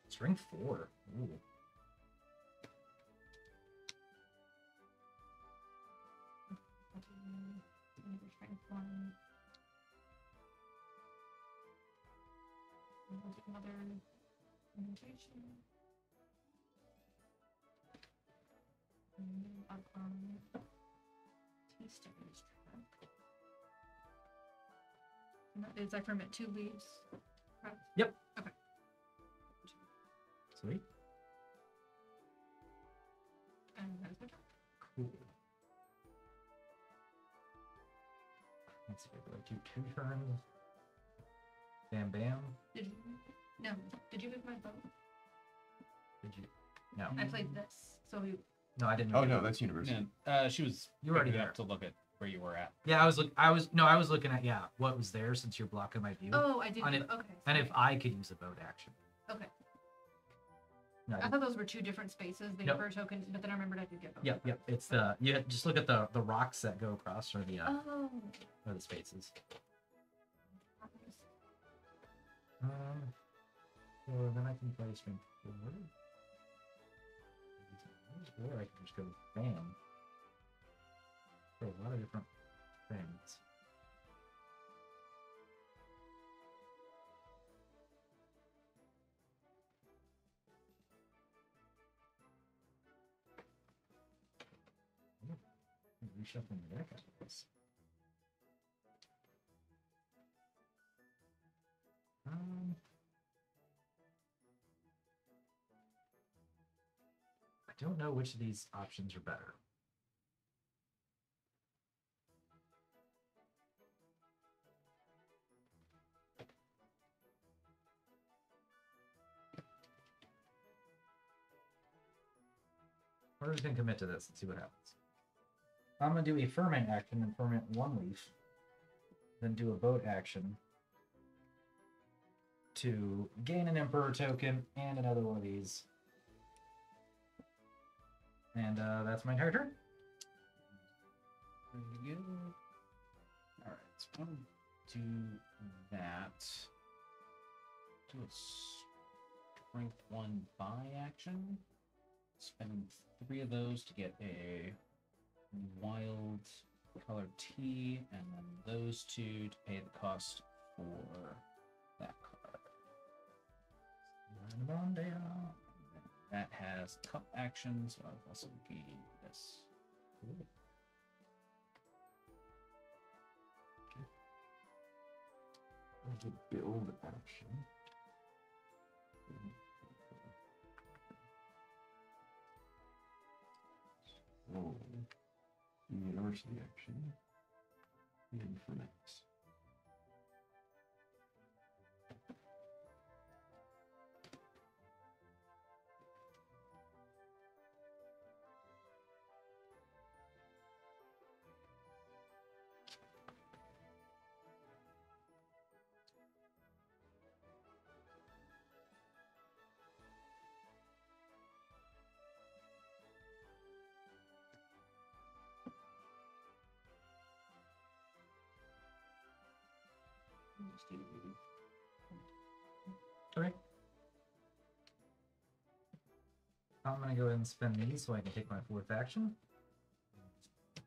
Strength 4. Ooh. Strength 1. We'll do another invitation. T-Studies track. And that is I ferment 2 leaves. Correct? Yep. Okay. Sweet. And that is my turn. Cool. Let's see. Do I do 2 turns? Bam, bam. Did you? No. Did you move my boat? Did you? No. I played this, so you. No, I didn't. Oh move no, it. that's university. No, she was You were already picking there. up to look at where you were at. Yeah, I was looking at what was there since you're blocking my view. Oh, I did. On Okay. it- And if I could use a boat action. Okay. No, I I didn't. thought those were 2 different spaces. The Nope. Emperor token, but then I remembered I did get both. Yep. It's the just look at the rocks that go across or the Oh. or the spaces. So then I can play strength 4. Or I can just go bam. For a lot of different things. Reshuffling the deck after this. I don't know which of these options are better. We're just gonna commit to this and see what happens. I'm gonna do a ferment action and ferment 1 leaf, then do a boat action to gain an Emperor token and another one of these. And that's my entire turn. There you go. Alright, so I'm gonna do that. Do a strength 1 buy action. Spending 3 of those to get a wild color tea, and then those 2 to pay the cost for that card. Line them on down. And then that has cup action, so I've also gained this. Cool. There's a build action. reverse the action. And for next. Just do Okay. I'm gonna go ahead and spend these so I can take my fourth action.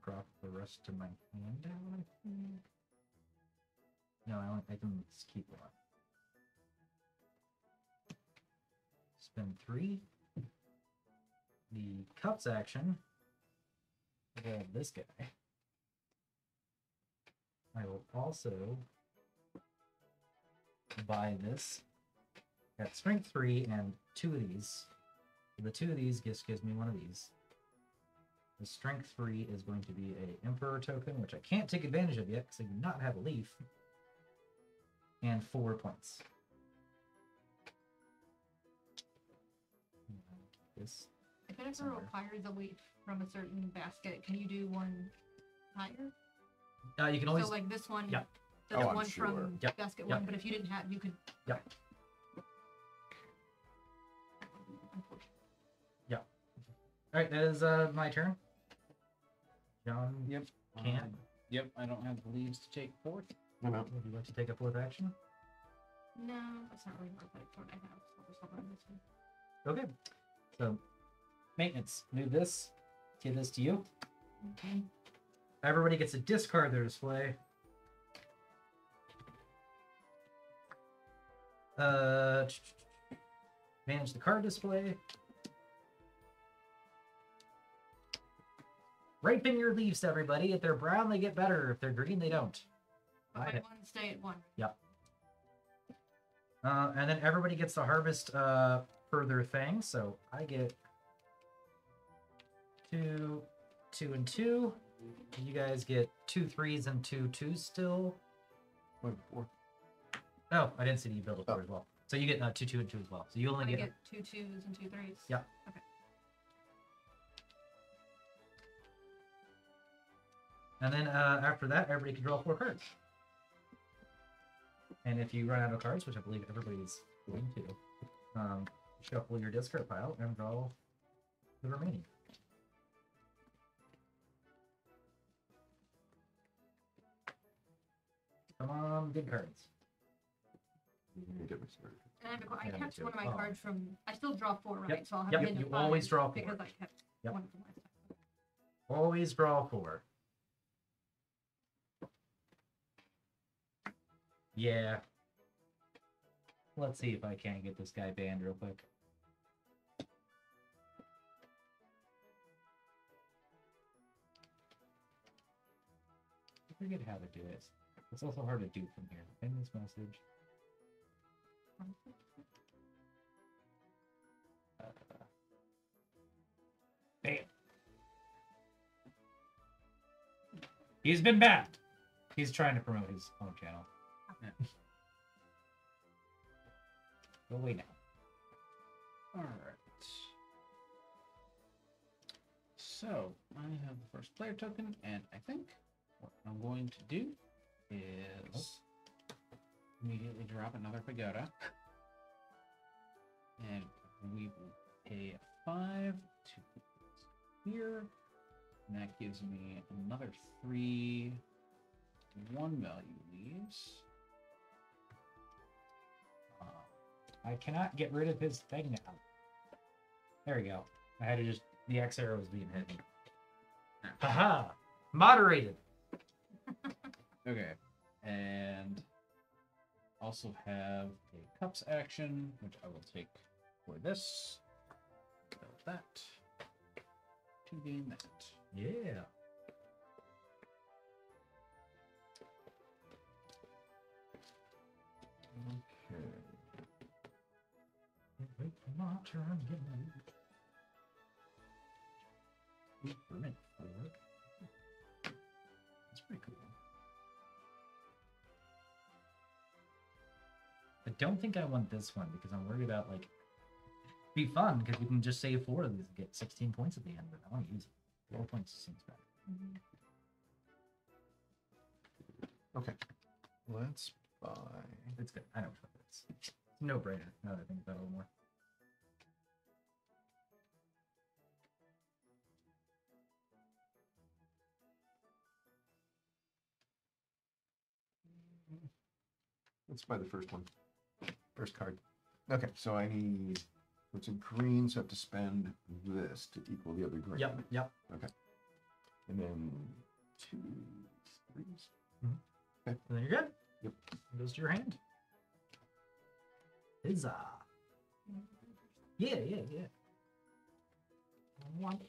Drop the rest to my hand down. No, I can just keep one. Spend 3. The cups action. This guy. I will also buy this at strength 3 and 2 of these. The 2 of these gives me one of these. The strength 3 is going to be a Emperor token, which I can't take advantage of yet because I do not have a leaf. And 4 points. This. If it ever somewhere. requires a leaf from a certain basket, can you do one higher? You can always. So like this one, Yep. does Oh, I'm one sure. from Yep. basket Yep. one, but if you didn't have, you could. Yep. Unfortunately. All right, that is my turn. John, Yep. Can't. Yep, I don't have the leaves to take fourth. I'm out. would you like to take a fourth action? No, that's not really worth it for what I have. So we're still on this one. Okay. So, maintenance. Move this. Give this to you. Okay. Everybody gets to discard their display. Manage the card display. Ripen your leaves, everybody. If they're brown, they get better. If they're green, they don't. But my Okay. one stay at 1. And then everybody gets to harvest further things. So I get 2, 2, and 2. You guys get 2 3s and 2 2s still. Wait, 4. Oh, I didn't see that you built a 4 Oh. as well. So you get 2 2 and 2 as well. So you only I get. get 2 2s and 2 3s. Yeah. Okay. And then after that, everybody can draw 4 cards. And if you run out of cards, which I believe everybody's going to, shuffle your discard pile and draw the remaining. Come on, good cards. Let me get my started. And I, have a I Yeah, me kept too. one of my Oh. cards from. I still draw 4, right? Yep. So I'll have Yep, an end you of 5 always draw 4. because I kept Yep. one from last time. Always draw 4. Yeah. Let's see if I can't get this guy banned real quick. I forget how to do it. It's also hard to do from here. End this message. Bam. He's been banned. He's trying to promote his own channel. Go away now. All right. So I have the first player token, and I think what I'm going to do is immediately drop another pagoda, and we will pay 5 to put this here, and that gives me another 3 1 value leaves. I cannot get rid of his thing now. There we go. I had to just... The X arrow was being hit. Haha! Moderated! Okay, and also have a cups action, which I will take for this. Build that to gain that. Yeah. Okay. Wait for my turn. Get my... Permit for it. don't think I want this one because I'm worried about like be fun because we can just save 4 of these and get 16 points at the end, but I want to use it. 4 points seems better. Okay. Let's buy. It's good. I know what it is. It's a no-brainer. Now that I think about it a little more. Let's buy the first one. First card. Okay, so I need. It's in green, so I have to spend this to equal the other green. Yep. Okay. And then 2 3s. And then you're good. Yep. It goes to your hand. Huzzah. Yeah. One.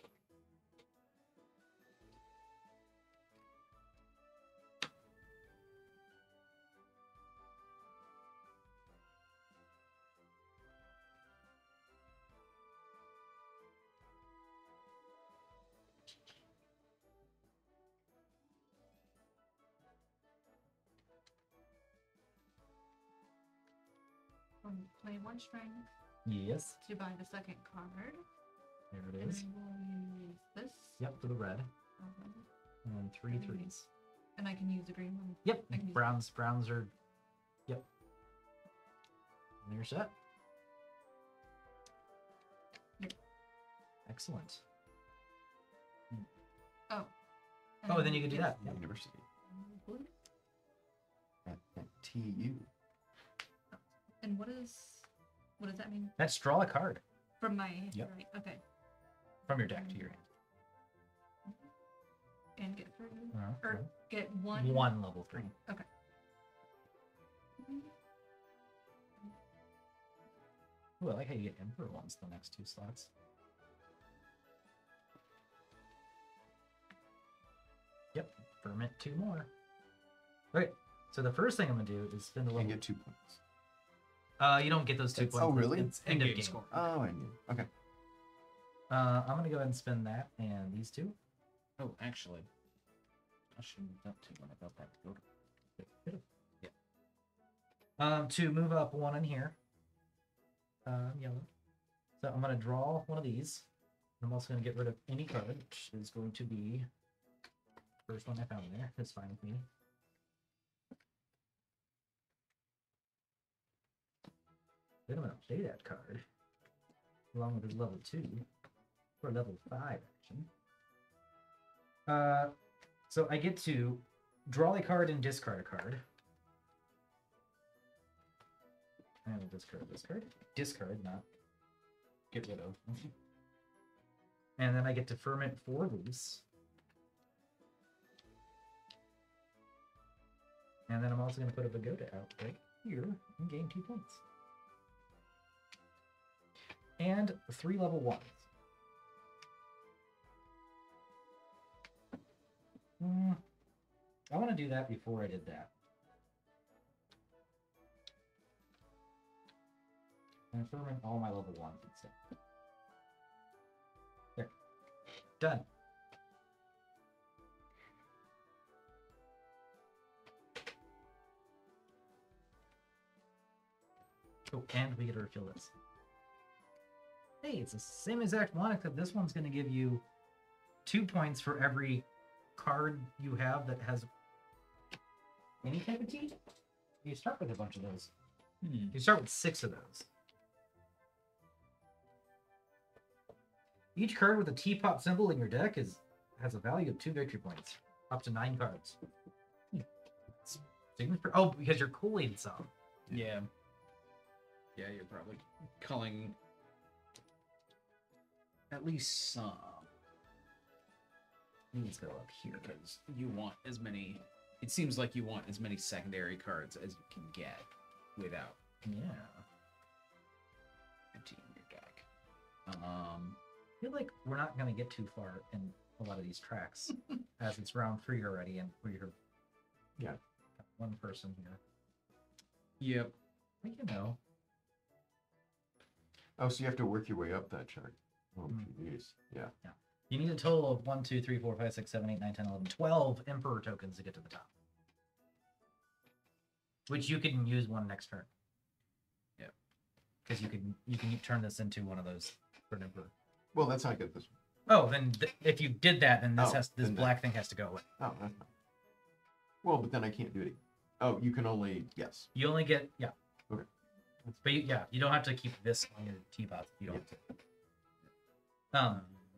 Play 1 strength Yes. to buy the second card. There it And is. I will use this. Yep, for the red. Um, And 3 threes. and I can use the green one. Yep. I can use Browns are. Yep. And you're set. Yep. Excellent. Oh. Oh, then you can do that. Yep. University. Blue. At TU. And what does that mean? That's draw a card From my hand, Yep. right? Okay. from your deck to your hand. And get 3. Uh-huh. Or get 1. 1 level 3. Okay. Ooh, I like how you get Emperor ones the next 2 slots. Yep, ferment 2 more. Okay, so the first thing I'm gonna do is spend a You little. get 2 points. You don't get those 2 points. Oh, really? It's end of In-game game. score. Oh, I knew. Okay. I'm gonna go ahead and spend that and these 2. Oh, actually, I shouldn't have done too when I got that to go to. To move up 1 in here. Yellow. So I'm gonna draw one of these. I'm also gonna get rid of any card, which is going to be the first one I found there. That's fine with me. Then I'm gonna play that card along with his level 2 for level 5 action. So I get to draw a card and discard a card. I will discard this card. Discard, not get rid of. And then I get to ferment 4 loose. And then I'm also going to put a Pagoda out right here and gain 2 points. And 3 level 1s. I want to do that before I did that. And ferment all my level 1s instead. There. Done. Oh, and we get to refill this. Hey, it's the same exact one, except this one's going to give you 2 points for every card you have that has any type of tea. You start with a bunch of those. You start with 6 of those. Each card with a teapot symbol in your deck has a value of 2 victory points, up to 9 cards. Oh, because you're cooling some. Yeah. Yeah, you're probably culling at least some. Let's go up here. Because you want as many. It seems like you want as many secondary cards as you can get without Yeah. emptying your deck. I feel like we're not going to get too far in a lot of these tracks, as it's round 3 already, and we're Yeah. one person here. Yep. But you know, Oh, so you have to work your way up that chart. Oh, jeez. Yeah. you need a total of 1, 2, 3, 4, 5, 6, 7, 8, 9, 10, 11, 12 Emperor tokens to get to the top. Which you can use one next turn. because you can turn this into one of those for an emperor. Well, that's how I get this one. Oh, then if you did that, then this Oh, this then black thing has to go away. Oh, that's fine. Well, but then I can't do it again. Oh, you can only, yes. You only get Okay. but you don't have to keep this on your teapot. You don't. Yeah.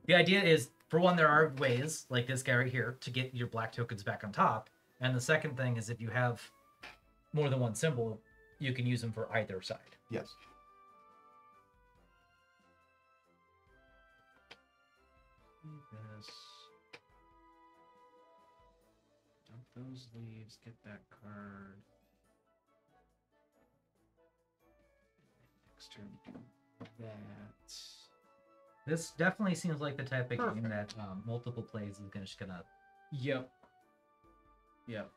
The idea is, for one, there are ways like this guy right here to get your black tokens back on top, and the second thing is if you have more than one symbol, you can use them for either side. Yes. This. Dump those leaves. Get that card. Next turn, that. This definitely seems like the type of game Perfect. that multiple plays is just gonna Yep. Yep.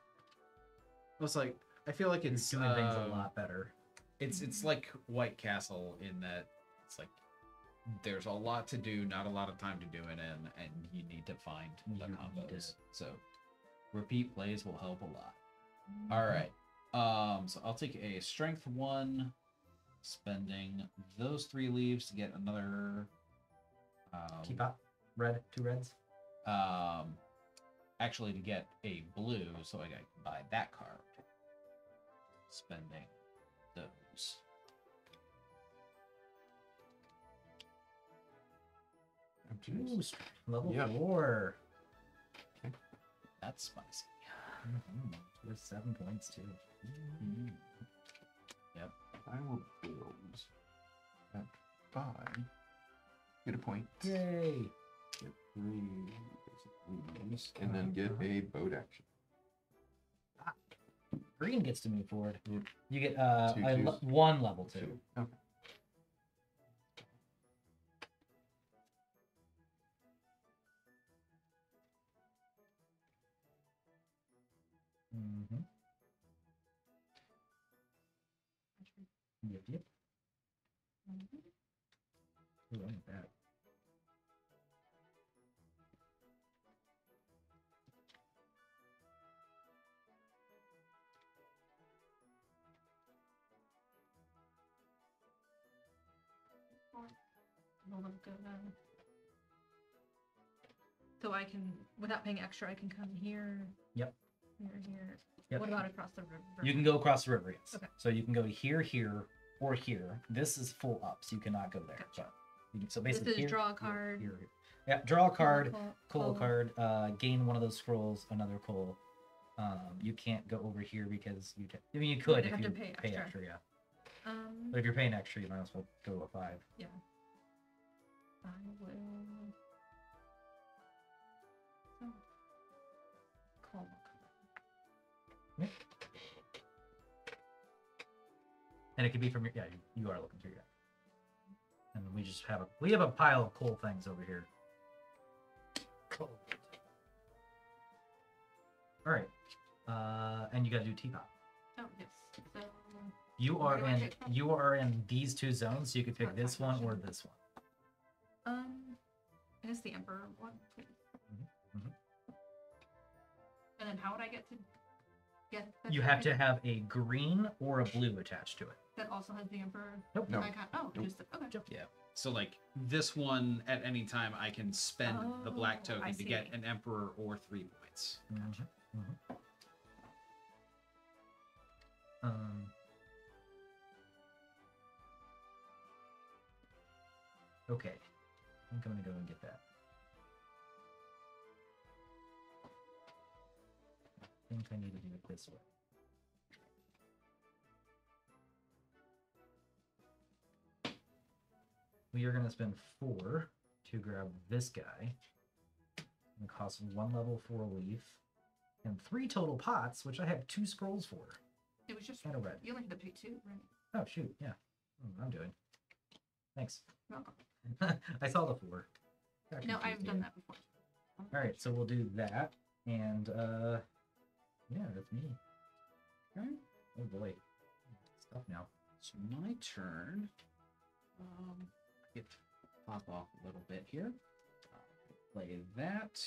I was like, I feel like it's doing things a lot better. It's like White Castle in that it's like there's a lot to do, not a lot of time to do it in, and you need to find the You need combos. to- So repeat plays will help a lot. All right. So I'll take a strength 1, spending those 3 leaves to get another Teapot, red, 2 reds. actually to get a blue, so I can buy that card. Spending those. Ooh, level Yeah. 4. That's spicy. With 7 points too. Yep. I will build that 5. Get a point. Yay! Get 3 basic leaves, and then get a boat action. Green gets to move forward. Yep. You get Two twos. 1 level 2. Okay. Mm-hmm. Yep. Ooh, I like that. Will look good then. So I can, without paying extra, I can come here. Yep. Here. Yep. What about across the river? You can go across the river, yes. Okay. So you can go here, or here. This is full up, so you cannot go there. Gotcha. So basically, is here, draw a here, card. Here. Yeah, draw a card, Coal. coal a card, gain one of those scrolls, another coal. You can't go over here because I mean, you could Would if have you to pay pay extra. extra, yeah. But if you're paying extra, you might as well go to a 5. Yeah. I will. So, call. And it could be from your you are looking through your deck. And we just have a pile of coal things over here. Cool. All right. And you got to do teapot. Oh yes. So You Where are do I in pick from? you are in these 2 zones, so you could pick this one or this one. I guess the emperor one, please. Mhm. And then how would I get to get that? You have to have a green or a blue attached to it. That also has the emperor. Nope. No. Icon. Oh, Nope. just the, okay. Yeah. So like this one, at any time, I can spend the black Oh, token I to get see. an emperor or 3 points. Mhm. Okay. I'm going to go and get that. I think I need to do it this way. We are going to spend 4 to grab this guy. It costs 1 level 4 leaf. And 3 total pots, which I have 2 scrolls for. It was just And a red. you only had to pay 2, right? Oh, shoot, yeah. I'm doing. Thanks. You're welcome. I saw the 4. Got No, confused I've done there. that before. Alright, so we'll do that. And, yeah, that's me. Okay. Oh boy. Stuff now. So my turn. I get to pop off a little bit here. Play that.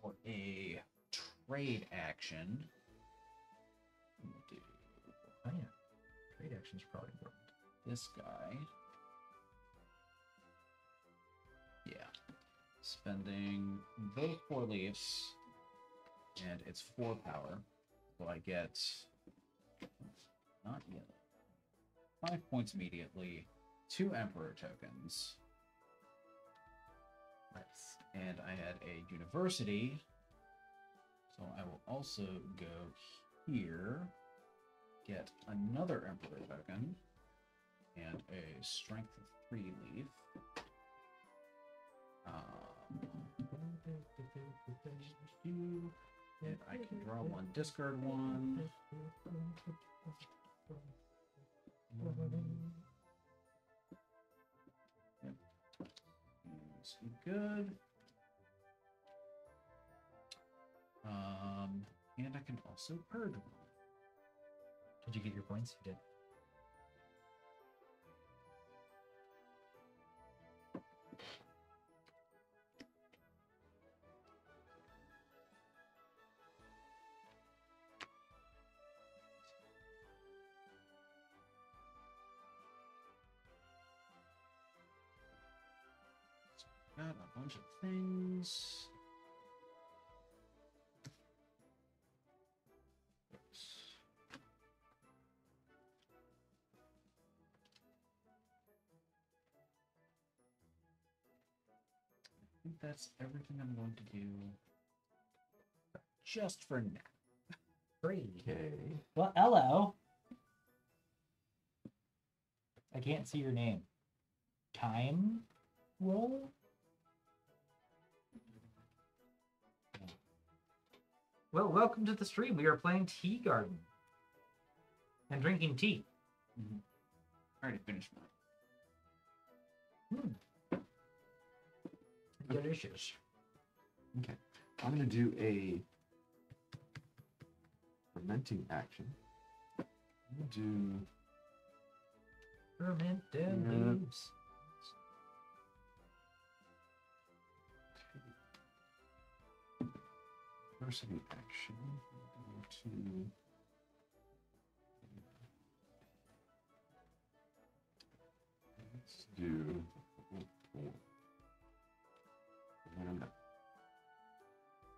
For a trade action. We'll do Oh, actions are probably important. This guy. Yeah. Spending those 4 leaves. And it's 4 power. So I get not yet. 5 points immediately. 2 Emperor tokens. Nice. And I had a university. So I will also go here. Get another Emperor token. And a strength of 3 leaf. And I can draw 1, discard 1. Yep. Seems good. And I can also purge 1. Did you get your points? You did. Got a bunch of things. Oops. I think that's everything I'm going to do just for now. Great. Okay. Well, hello. I can't see your name. Time roll? Well, welcome to the stream. We are playing Tea Garden. And drinking tea. I already finished mine. Delicious. Okay. I'm going to do a fermenting action. I'm going to do... Ferment them Yeah. leaves. Diversity action. Go to... Let's do... 4. And then I'm done.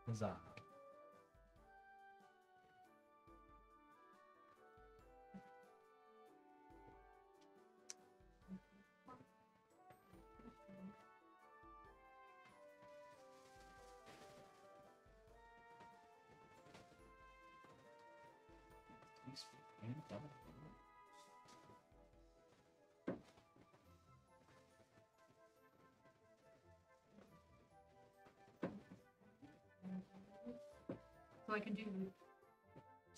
Huzzah. And double. So I can do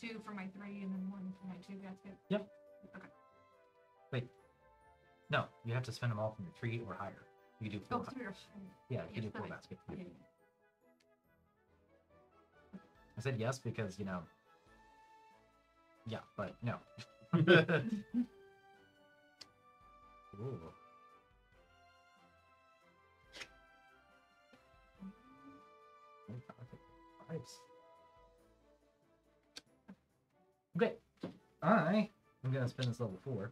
2 for my 3 and then 1 for my 2 basket. Yep. Okay. Wait. No, you have to spend them all from your 3 or higher. You can do 4. Oh, 3 or Yeah, you can do yes, 4 but I- baskets. yeah. I said yes because, you know. Yeah, but no. Ooh. Nice. Okay, I am gonna spend this level 4,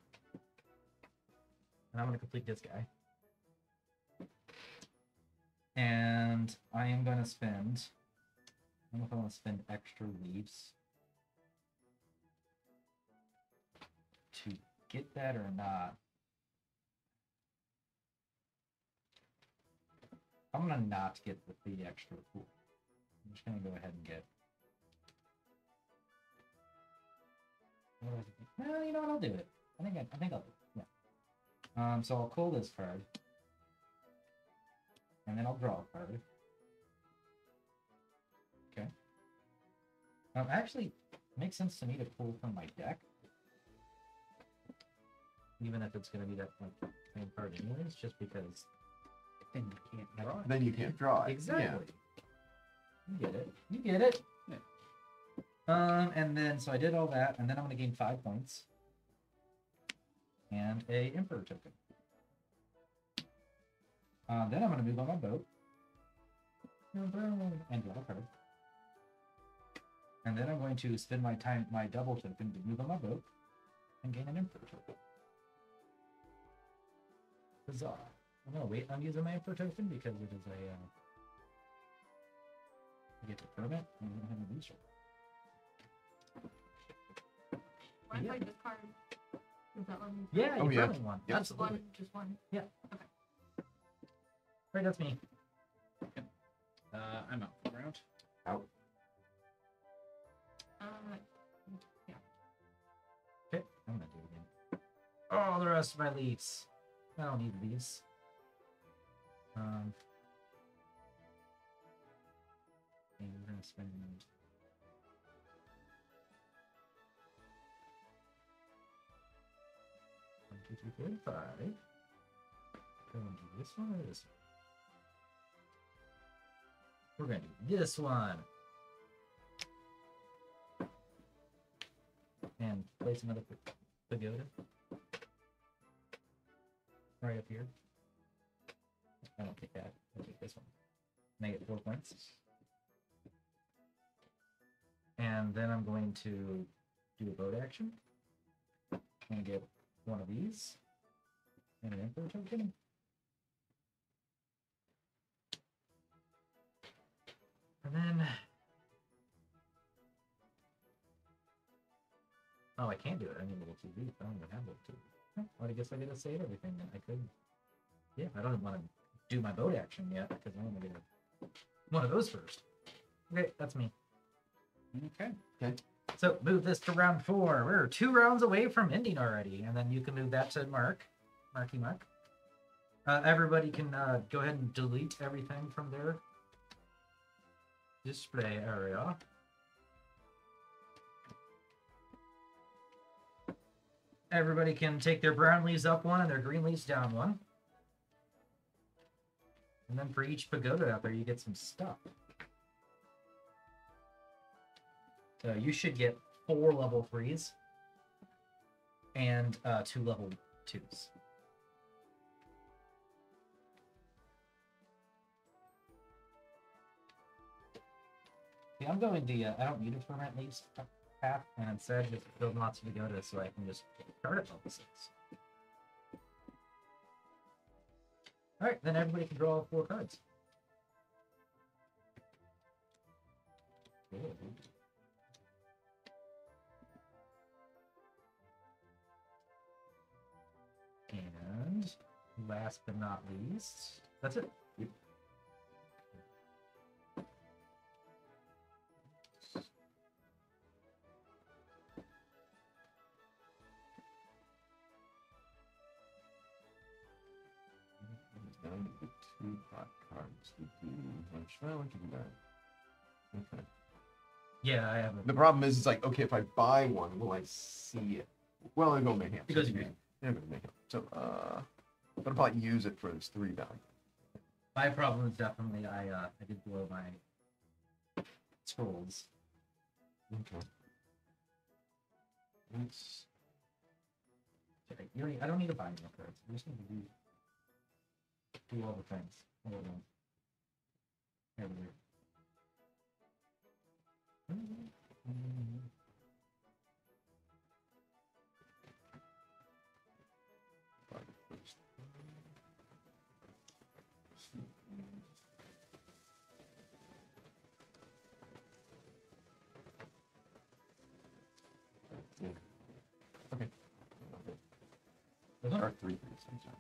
and I'm gonna complete this guy, and I am gonna spend. I don't know if I want to spend extra leaves to get that or not. I'm gonna not get the extra pool. I'm just gonna go ahead and get. Well, you know what? I'll do it. I think I'll do it. Yeah. So I'll pull this card, and then I'll draw a card. Okay. Actually, it makes sense to me to pull from my deck, even if it's gonna be that like same card anyways, just because. Then you can't draw it. Then you can't draw it. Exactly. You get it. You get it. Yeah. And then so I did all that, and then I'm gonna gain 5 points. And a Emperor token. Then I'm gonna move on my boat. And draw a card. And then I'm going to spend my double token to move on my boat. and gain an emperor token. Huzzah. I'm gonna wait on using my emperor token because it is a I get to permit and we don't have a resource. Why if Yeah. I discard? Does that let me? Yeah, Oh, you're yeah. permanent one. Yep. Absolutely. One, just one. Right, that's me. I'm out for the round. Out. Yeah. Okay, I'm gonna do it again. Oh, the rest of my leaves. I don't need these. And we're gonna spend 1, 2, 3, 4, 5. Going to do this one or this one? We're gonna do this one. And place another pagoda. Right up here. I don't take that. I'll take this one. And I get 4 points. And then I'm going to do a boat action. And get one of these. And an emperor token. And then... Oh, I can't do it. I need level 2 leaf. I don't even have level 2. Well, I guess I gotta save everything then. I could... Yeah, I don't want to do my boat action yet, because I want to get one of those first. Okay, that's me. Okay. So, move this to round 4. We're 2 rounds away from ending already, and then you can move that to Marky Mark. Everybody can go ahead and delete everything from their display area. Everybody can take their brown leaves up 1 and their green leaves down 1. And then for each pagoda out there, you get some stuff. So you should get 4 level 3s and 2 level 2s. See, I'm going the I don't need a permanent leaves path, and instead just build lots of pagodas so I can just start at level 6. Alright, then everybody can draw 4 cards. Cool. And last but not least, that's it. Yep. Down to the 2 pot cards. Well, I can do that. Okay. Yeah, I have a... The problem is, it's like, okay, if I buy one, will I see it? Well, it'll go mayhem. It goes in mayhem. Yeah, it goes mayhem. So, but I'll probably use it for this 3 value. My problem is definitely I did blow my scrolls. Okay. Let's... Okay, I don't need to buy any more cards. I just need to do all the things. Hold on. There we go. Yeah. Okay. This one? Or 3 things, I'm sorry.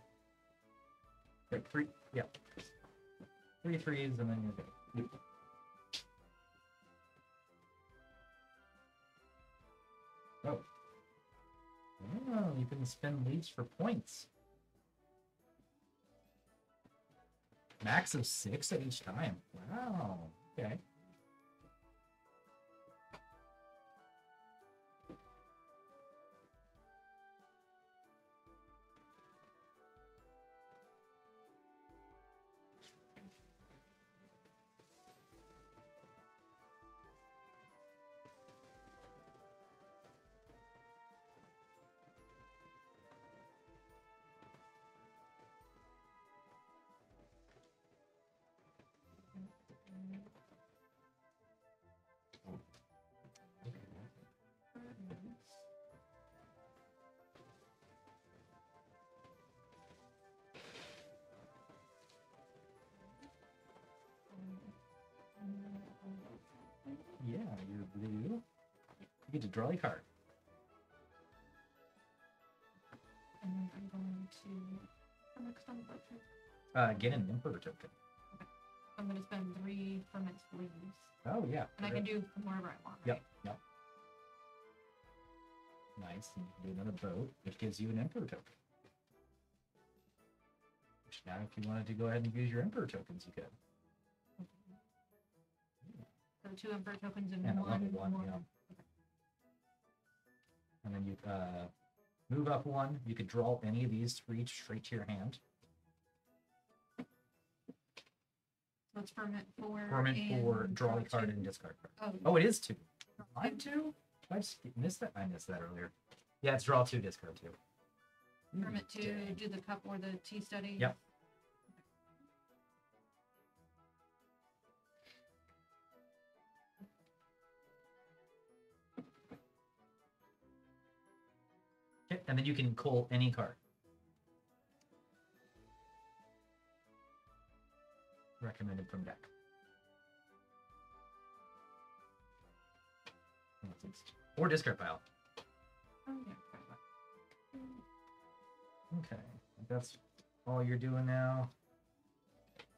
Okay, 3, yeah. 3 threes and then you're good. Yep. Oh. Oh, you can spend leaves for points. Max of 6 at each time. Wow. Okay. blue. You get to draw a card. And then I'm going to. How much time do I take? Get an Emperor token. I'm going to spend 3 ferment leaves. Oh, yeah. And I can do wherever I want. Yep, Right? yep. Nice. And you can do another boat, which gives you an Emperor token. Which now, if you wanted to go ahead and use your Emperor tokens, you could. So 2 emperor tokens and And a one. level 1, more. yeah. And then you move up 1. You could draw any of these 3 straight to your hand. So it's ferment 4. Ferment 4, and draw a card 2. and discard card. Oh, Oh, it is 2. draw I'm 2? I missed that. I missed that earlier. Yeah, it's draw 2, discard 2. Ferment 2, Dang. do the cup or the tea study. Yep. Okay, and then you can call any card. Recommended from deck. Or discard pile. Oh, yeah. Okay, if that's all you're doing now.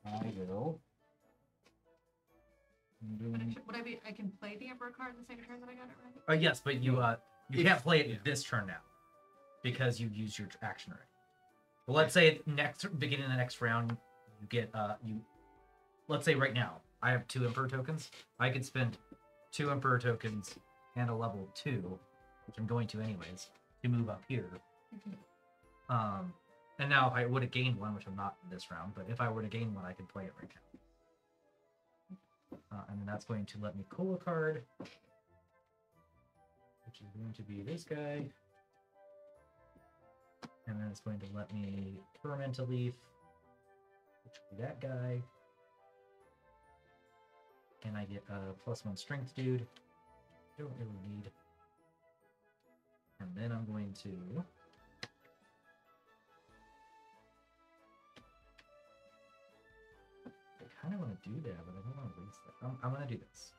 I will. I'm But doing- would I be? I can play the emperor card in the same turn that I got it right. Yes, but you If- can't play it yeah. this turn now because you used your action already. Well, let's say beginning of the next round, you get let's say right now I have 2 Emperor tokens. I could spend 2 Emperor tokens and a level 2, which I'm going to anyways, to move up here. And now if I would have gained 1, which I'm not in this round, but if I were to gain 1, I could play it right now. And then that's going to let me pull a card, which is going to be this guy. And then it's going to let me ferment a leaf, which will be that guy. And I get a +1 strength dude. Don't really need. And then I'm going to I kind of want to do that, but I don't want to waste that. I'm going to do this.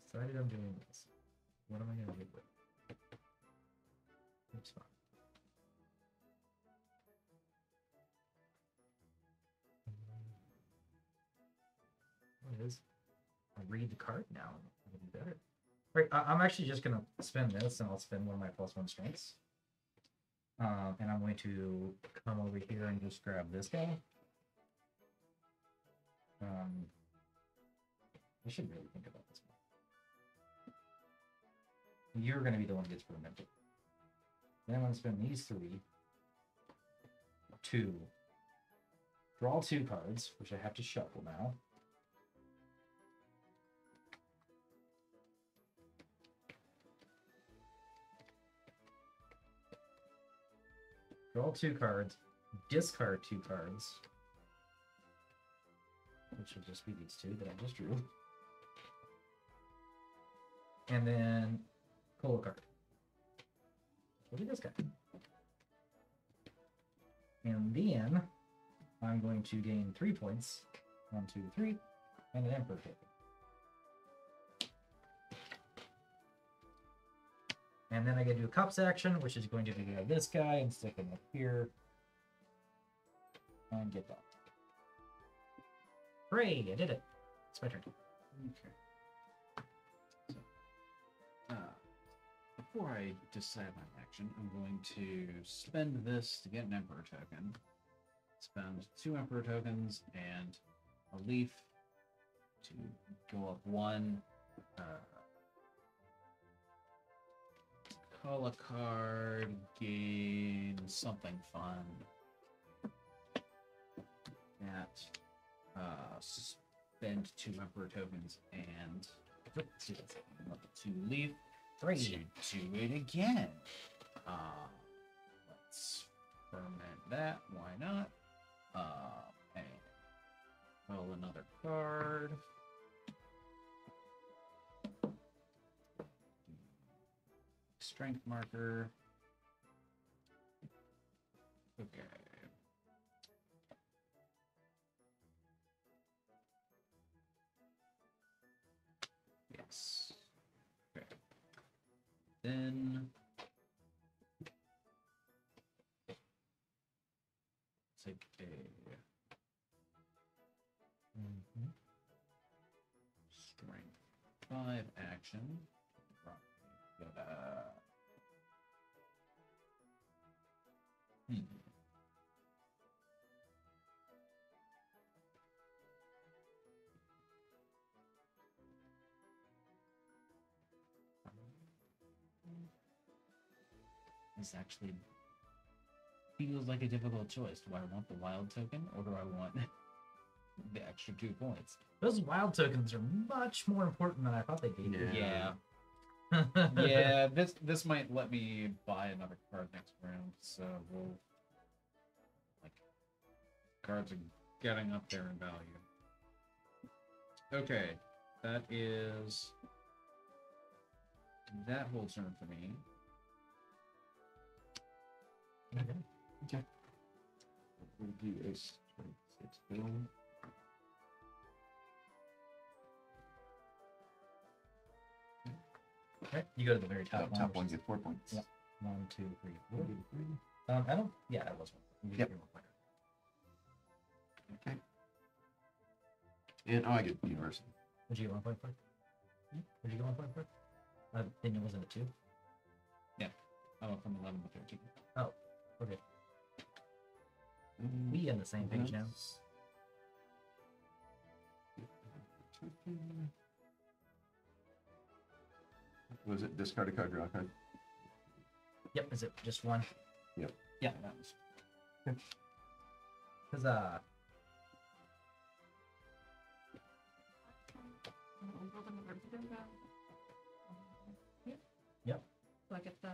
Decided I'm doing this. What am I going to do with it? It's fine. What it is? I read the card now. It'll be better. Right, I'm actually just gonna spend this, and I'll spend one of my +1 strengths. And I'm going to come over here and just grab this guy. I should really think about this one. You're gonna be the one who gets fermented. Then I'm gonna spend these 3 to draw 2 cards, which I have to shuffle now. Draw 2 cards, discard 2 cards, which will just be these 2 that I just drew, and then pull a card. Look at this guy. And then I'm going to gain 3 points. 1, 2, 3, and an Emperor token. And then I get to do a cups action, which is going to be this guy and stick him up here. And get that. Hooray, I did it. It's my turn. Okay. So, before I decide my action, I'm going to spend this to get an Emperor token. Spend 2 Emperor tokens and a leaf to go up 1. Call a card, gain something fun. That spend 2 Emperor tokens and level 2 leaf. To do it again. Let's ferment that. Why not? And roll another card. Strength marker. Okay. then take a strength 5 action. This actually feels like a difficult choice. Do I want the wild token or do I want the extra 2 points? Those wild tokens are much more important than I thought they'd be. Yeah. Yeah, this might let me buy another card next round, so we'll cards are getting up there in value. Okay, that whole turn for me. Okay. We'll do a strength 6 build. Okay, you go to the very top. Top one gets 4 points. Yep. 1, 2, 3, 4. 1, 2, 3. I don't. Yeah, that was one. You Yep. get one point. Okay. And I get the university. Would you get 1 point for? Would you get 1 point for? Then it wasn't a 2. I went from 11 to 13. Oh, okay. We on the same page now. Was it discard a card, draw a card? Yep. Is it just one? Yeah, that was. Huzzah! Yep. So I get the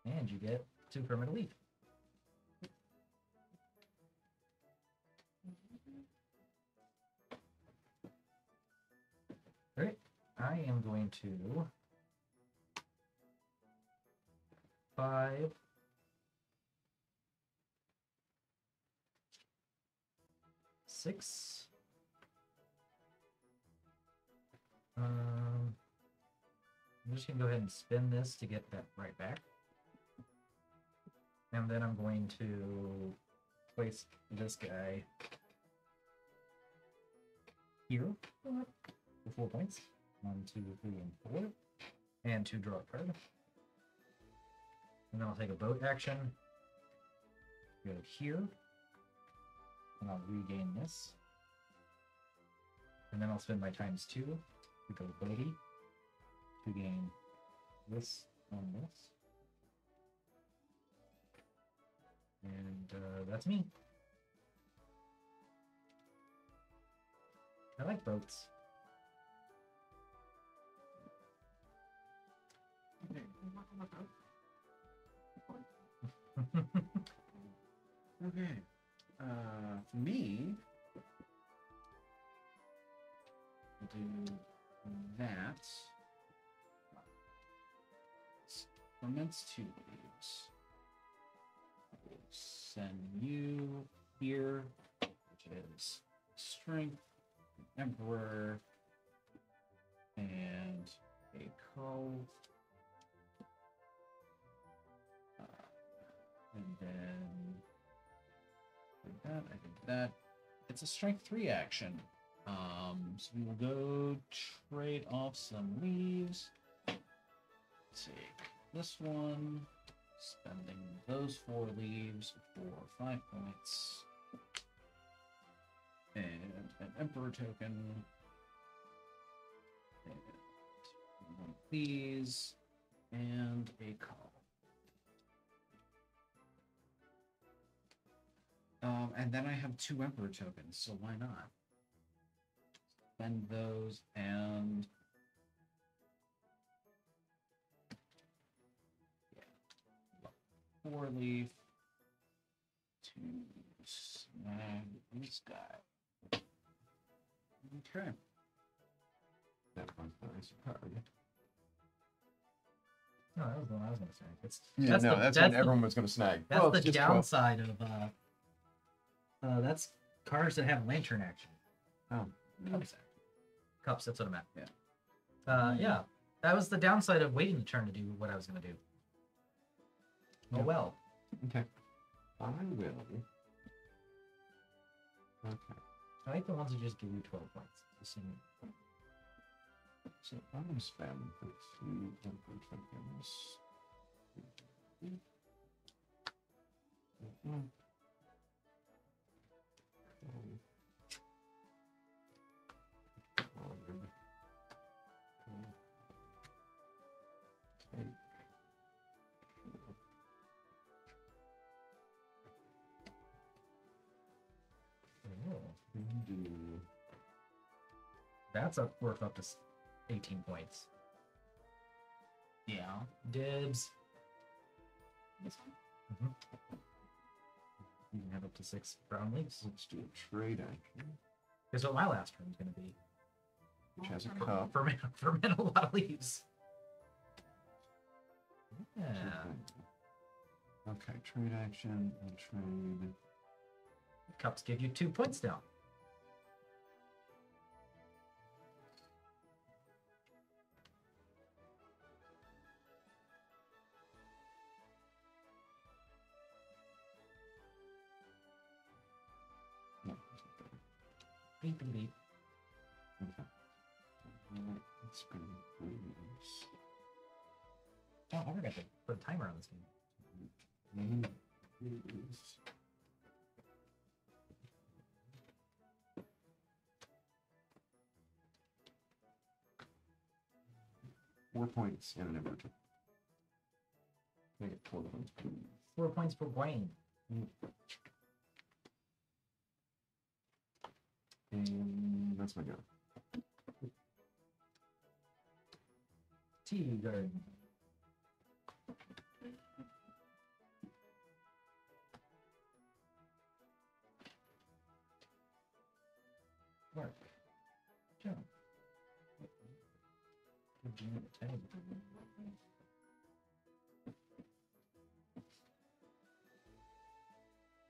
And you get 2 permanent leaf. Alright, I am going to 5, 6. I'm just gonna go ahead and spin this to get that right back. And then I'm going to place this guy here for 4 points. 1, 2, 3, and 4. And to draw a card. And then I'll take a boat action. Go here. And I'll regain this. And then I'll spend my times 2 to go boaty to gain this on this. And that's me. I like boats. Okay. For me, we'll do that. Ferments 2 leaves. We'll send you here, which is Strength, Emperor, and a Cove. And then I think that it's a Strength 3 action. So we will go trade off some leaves. Take this one, spending those 4 leaves for 5 points. And an Emperor token. And one of these. And a call. And then I have 2 Emperor tokens, so why not? Spend those and... yeah. 4 leaf to snag this guy. Okay. That one's nice card. No, that was the one I was going to say. Yeah, that's what everyone was going to snag. That's Well, the it's just downside of that's cards that have lantern action. Oh. Cups. That's what I meant. Yeah. Yeah. That was the downside of waiting a turn to do what I was going to do. Oh Yep. well. Okay. I will. Okay. I like the ones that just give you 12 points. Assuming. So I'm going to spend the 2 temper tokens. That's worth up to 18 points. Yeah. Dibs. This one? You can have up to 6 brown leaves. Let's do a trade action, Here's what my last turn is going to be. which has a Ferment. cup. Ferment a lot of leaves. Yeah. Okay, trade action and trade. Cups give you 2 points down. No. Beep, beep, beep. Okay. Let's go through this. Oh, I forgot to put a timer on this game. Is 4 points and an inverter. I get 4 points. 4 points per Wayne. And that's my go. Tea garden. Work. Jump.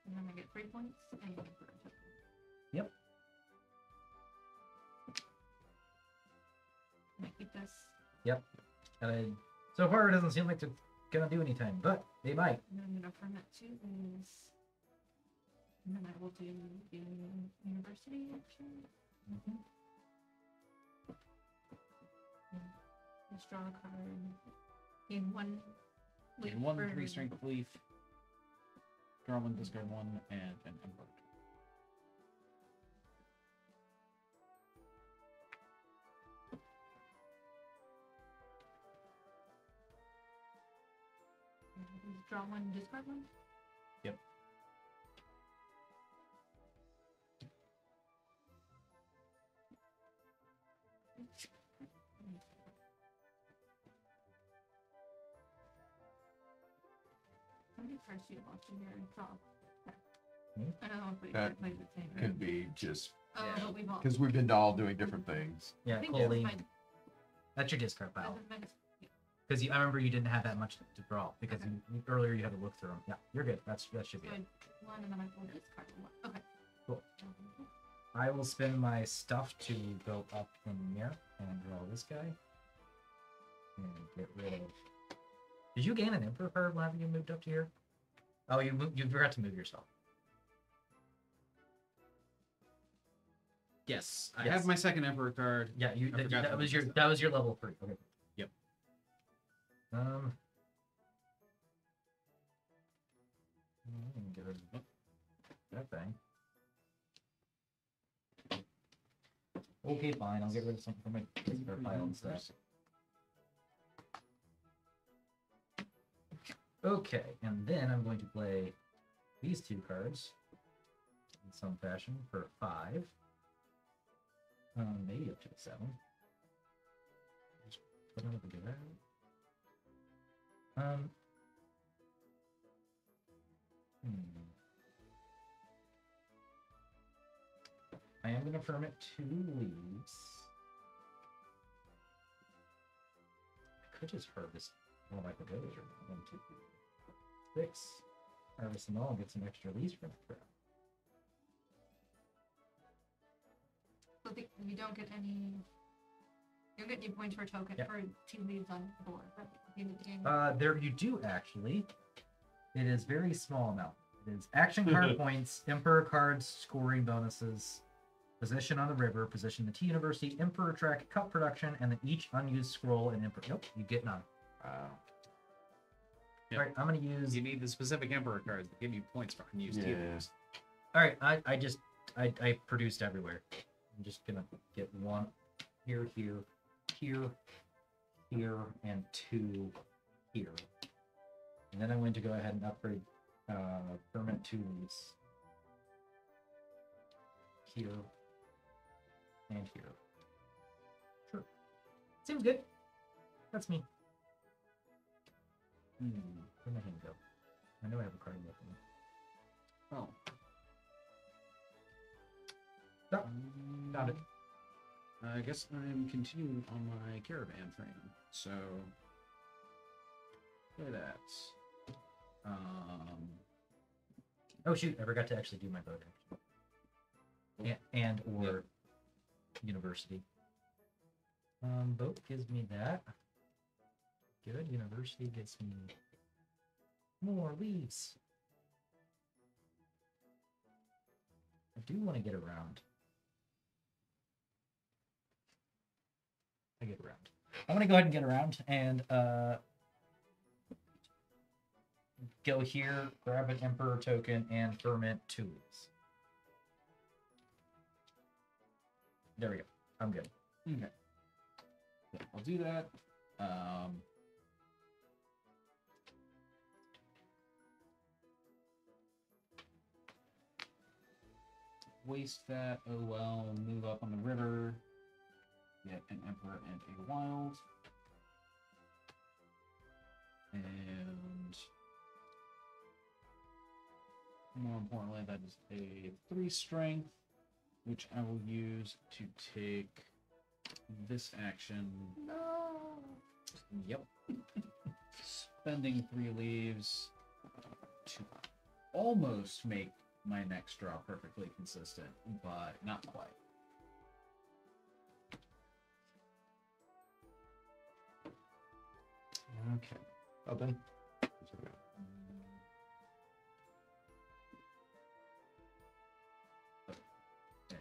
And then I get 3 points and you get for a token. Yep. Can I keep this? And so far, it doesn't seem like they're gonna do anything, but they might. And then I'm gonna ferment 2 is. And then I will do the university action. Just draw a card. Gain 1 leaf Gain 1 for 3 strength leaf. Draw 1, discard 1, and an invert. Draw 1, discard 1. Yep. How many cards do you want in here and draw? Hmm? I don't know if we That played the same. Could be just Oh, yeah. but we've all. because we've been all doing different things. Yeah, I think Colleen. that's fine. That's your discard pile. Doesn't matter. Because I remember you didn't have that much to draw because Okay. earlier you had to look through them. Yeah, you're good. That should be So it. one and then I pull discard 1. Okay. Cool. I will spend my stuff to go up in here and draw this guy. And get rid of. Did you gain an Emperor card whenever you moved up to here? Oh, you forgot to move yourself. Yes, I Yes. have my second Emperor card. Yeah, I forgot that to was move your that was your level 3. Okay. Yep. Get rid of that thing. Okay, fine. I'll get rid of something from my discard pile instead. Okay, and then I'm going to play these 2 cards in some fashion for 5. Maybe up to a 7. Just put another good out. I am going to ferment 2 leaves. I could just harvest one of my pagodas or 1, 2, 3, 6. Harvest them all and get some extra leaves from it. So you don't get any You'll get your points for a token Yeah. for 2 leaves on the board. But you need to gain. There you do actually. It is very small amount. It is action card points, Emperor cards, scoring bonuses, position on the river, position the Tea University, Emperor track, cup production, and then each unused scroll and Emperor. Nope, you get none. Wow. Yep. All right, I'm gonna use. You need the specific Emperor cards that give you points for unused Yeah. healers. All right, I produced everywhere. I'm just gonna get one here, here, here, here, and 2 here. And then I'm going to go ahead and upgrade permanent 2 leaves here and here. Sure. Seems good. That's me. Where'd my hand go? I know I have a card left. Oh. Oh, found it. I guess I'm continuing on my caravan thing. So play that. Oh shoot! I forgot to actually do my vote action. And or university. Vote gives me that. Good. University gives me more leaves. I do want to get around. I get around. I'm gonna go ahead and get around and go here, grab an Emperor token, and ferment 2 leaves. There we go. I'm good. Okay. Yeah, I'll do that. Waste that. Oh well. Move up on the river. Get an Emperor and a Wild. And more importantly, that is a 3 strength, which I will use to take this action. No. Yep. Spending 3 leaves to almost make my next draw perfectly consistent, but not quite. Okay. Well done. And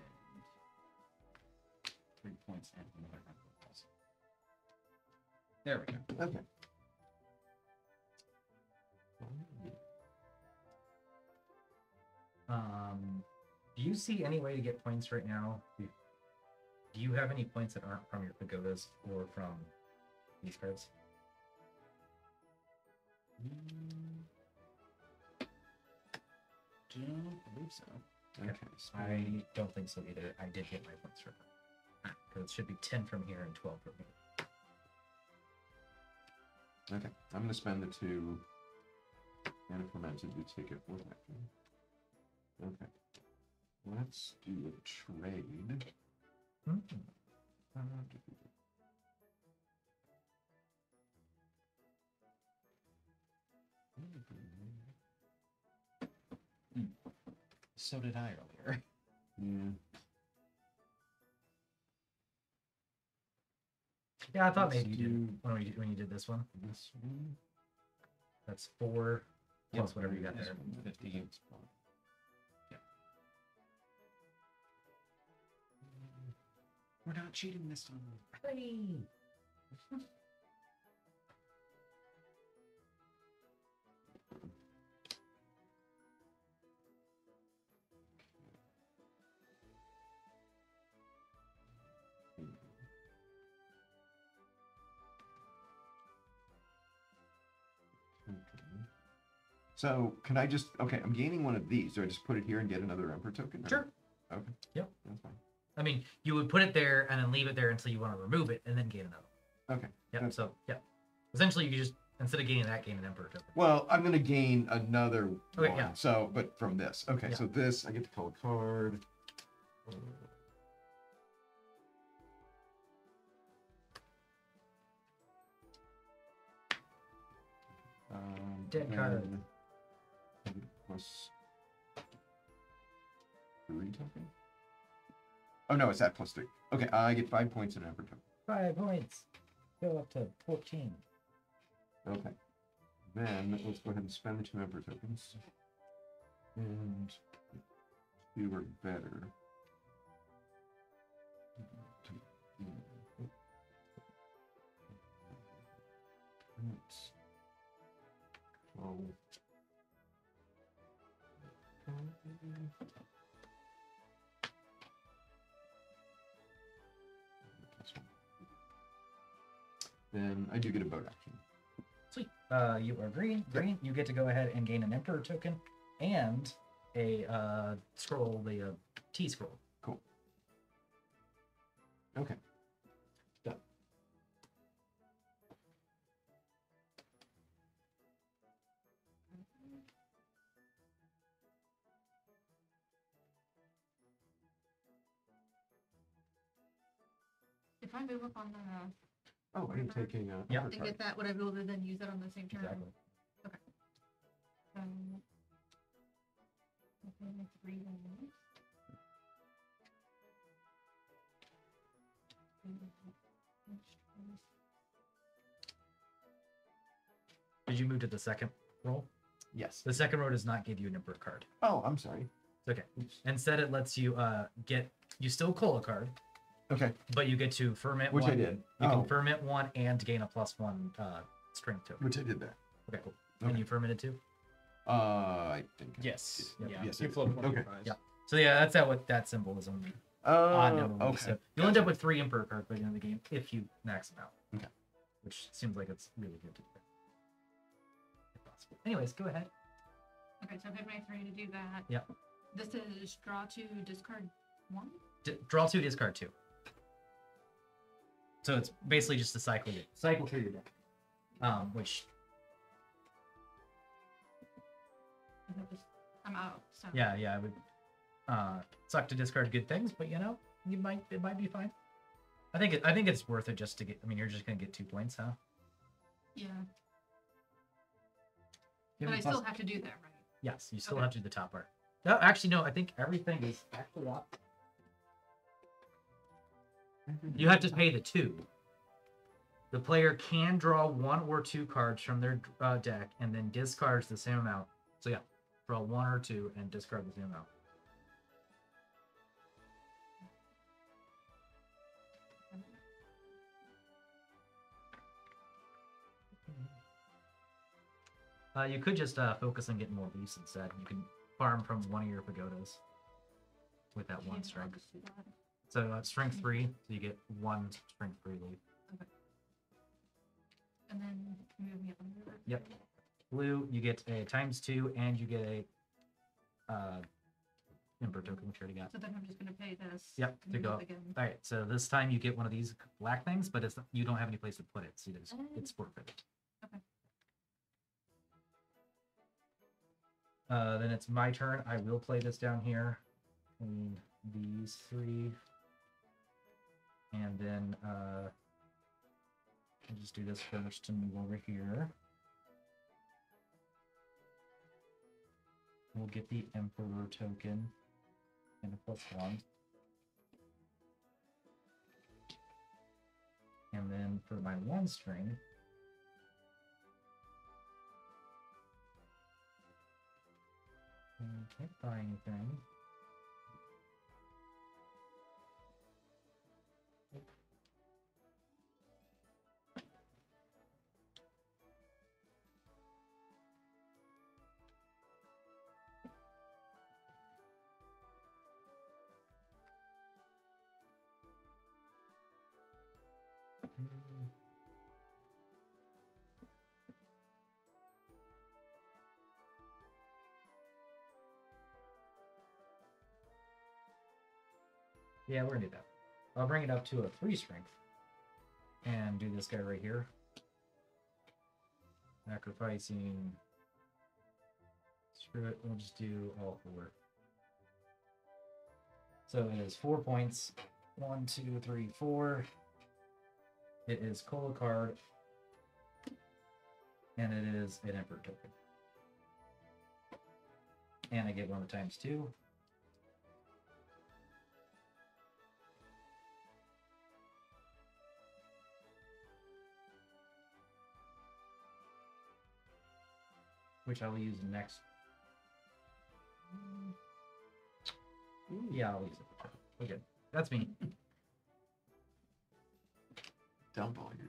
3 points and another number. There we go. Okay. Do you see any way to get points right now? Do you have any points that aren't from your pagodas or from these cards? Don't believe so. Okay. So I don't think so either. I did get my points from them. Because it should be 10 from here and 12 from here. okay. I'm gonna spend the 2 and fermented to take it with action. Okay. Let's do a trade. So did I earlier. Yeah. Yeah, I thought Let's maybe you did do when you did this one. this one. That's 4 plus Yep, whatever you got this there. one, 15. We're not cheating this time. Hey! So can I just I'm gaining one of these. Do I just put it here and get another Emperor token? or- Sure. Okay. Yep. That's fine. I mean, you would put it there and then leave it there until you want to remove it and then gain another one. Okay. Yep. That's- So, yeah. Essentially, you just, instead of gaining that, gain an Emperor token. Well, I'm gonna gain another Okay, one. yeah. So, but from this. Okay. Yeah. So this, I get to call a card. Dead card. Plus 3 token. Oh no, it's that plus 3. Okay, I get 5 points in Emperor token. 5 points. Go up to 14. Okay. Then let's go ahead and spend the 2 emperor tokens. And fewer better. That's 12. Then I do get a boat action. Sweet. You are green. Green. You get to go ahead and gain an Emperor token and a scroll, the T scroll. Cool. Okay. Done. If I move up on the Oh, I'm taking a Yeah. upper and get that, would I be able to then use that on the same turn? Exactly. Okay, make 3 ones. Did you move to the second roll? Yes. The second roll does not give you an Emperor card. Oh, I'm sorry. It's okay. Instead, it lets you you still call a card, Okay. but you get to ferment Which one. I did. You Oh, can ferment one and gain a +1 strength token. which I did there. Okay, cool. Okay. And you fermented too? I think. I Yes. did. Yeah. Yes, You I flip did. one of your Okay. pies. Yeah. So yeah, that's what that symbolism odd Oh, number will be. okay. So you'll end up with 3 Emperor cards by the end of the game if you max them out. Okay. Which seems like it's really good to do. If possible. Anyways, go ahead. Okay, so I pick my 3 to do that. Yep. This is draw 2, discard 1. Draw 2, discard 2. So it's basically just a cycle through your deck. Which And then just, I'm out. So. yeah, it would suck to discard good things, but it might be fine. I think it's worth it just to get. I mean, you're just gonna get 2 points, huh? Yeah. Give But me I plus- still have to do that, right? Yes, you still Okay. have to do the top part. No, actually, no. I think everything is actually up. You have to pay the 2. The player can draw 1 or 2 cards from their deck and then discards the same amount. So yeah, draw 1 or 2 and discard the same amount. You could just focus on getting more leaves instead. You can farm from one of your pagodas with that Yeah, one I'll strength. just do that. So strength 3, so you get 1 strength 3 leaf. And then move me up on the river. Yep. Blue, you get a ×2, and you get a Emperor token, which you already got. So then I'm just gonna pay this. Yep, and to move go. up again. All right, so this time you get one of these black things, but you don't have any place to put it, so it's forfeited. Okay. Then it's my turn. I will play this down here. And these 3. And then I'll just do this first and move over here. We'll get the Emperor token and a +1. And then for my 1 string, I can't buy anything. Yeah, we're gonna do that. I'll bring it up to a 3 strength and do this guy right here. Sacrificing. Screw it, we'll just do all 4. So it is 4 points. 1, 2, 3, 4. It is Cola card. And it is an Emperor token. And I get one of the ×2. which I will use next. Yeah, I'll use it. Okay, that's me. Dump all your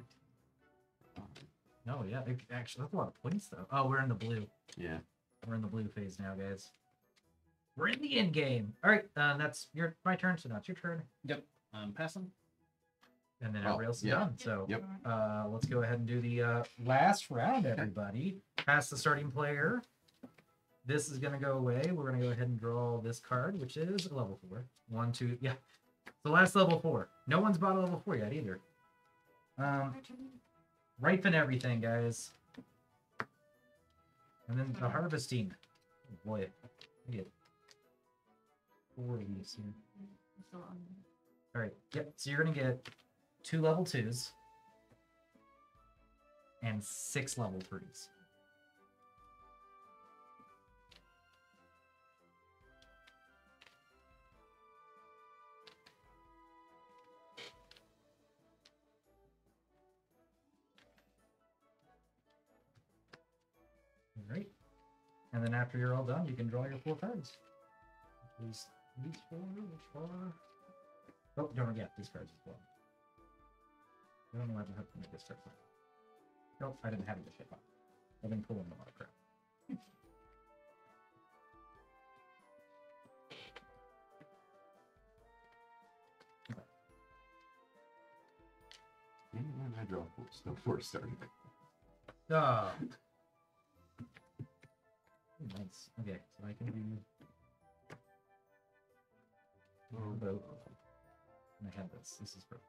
No, yeah, actually, that's a lot of points though. Oh, we're in the blue. Yeah. We're in the blue phase now, guys. We're in the end game. All right, that's my turn. So now it's your turn, Yep. I'm passing. and then Well, everybody else is yeah. done. So Yep. let's go ahead and do the last round, everybody. Pass the starting player. This is going to go away. We're going to go ahead and draw this card, which is a level 4. 1, 2, yeah. The last level 4. No one's bought a level 4 yet either. Ripen everything, guys. And then the harvesting. Oh boy. I get 4 of these here. Alright, yep. So you're going to get 2 level 2s and 6 level 3s. Alright. And then after you're all done, you can draw your 4 cards. These 4, which are... Oh, don't forget, these cards as well. I don't know why I have to make this card. Nope, I didn't have it to ship on. I've been pulling a lot of crap. When I draw 4, no 4 starting. Ah. Nice. Okay, so I can do boat. And I have this. This is perfect.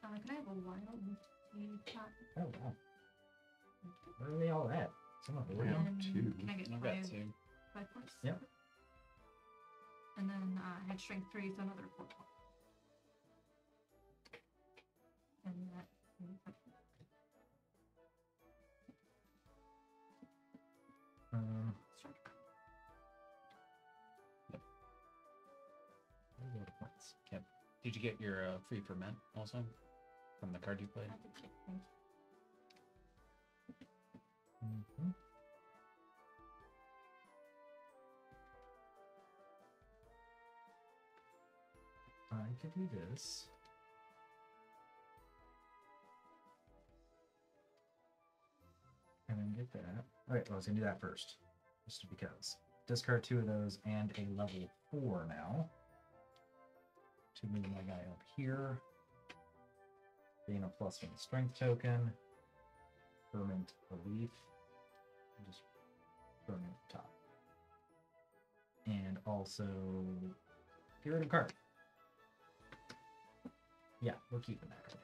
Can I have a wild teapot? Oh, wow. Where are they all at? Some of them. Yeah. And 2. can I get I've got 5 2. points? Yep. And then I had strength 3, so another 4 points. And that. Start. Where are the points? Yep. Did you get your free ferment also from the card you played? I did check, thank you. Mm-hmm. I could do this. And then get that. Alright, well, I was going to do that first. Just because. Discard 2 of those and a level 4 now. To move my guy up here. Gain a +1 strength token. Ferment a leaf. And just ferment top. And also get rid of a card. Yeah, we're keeping that.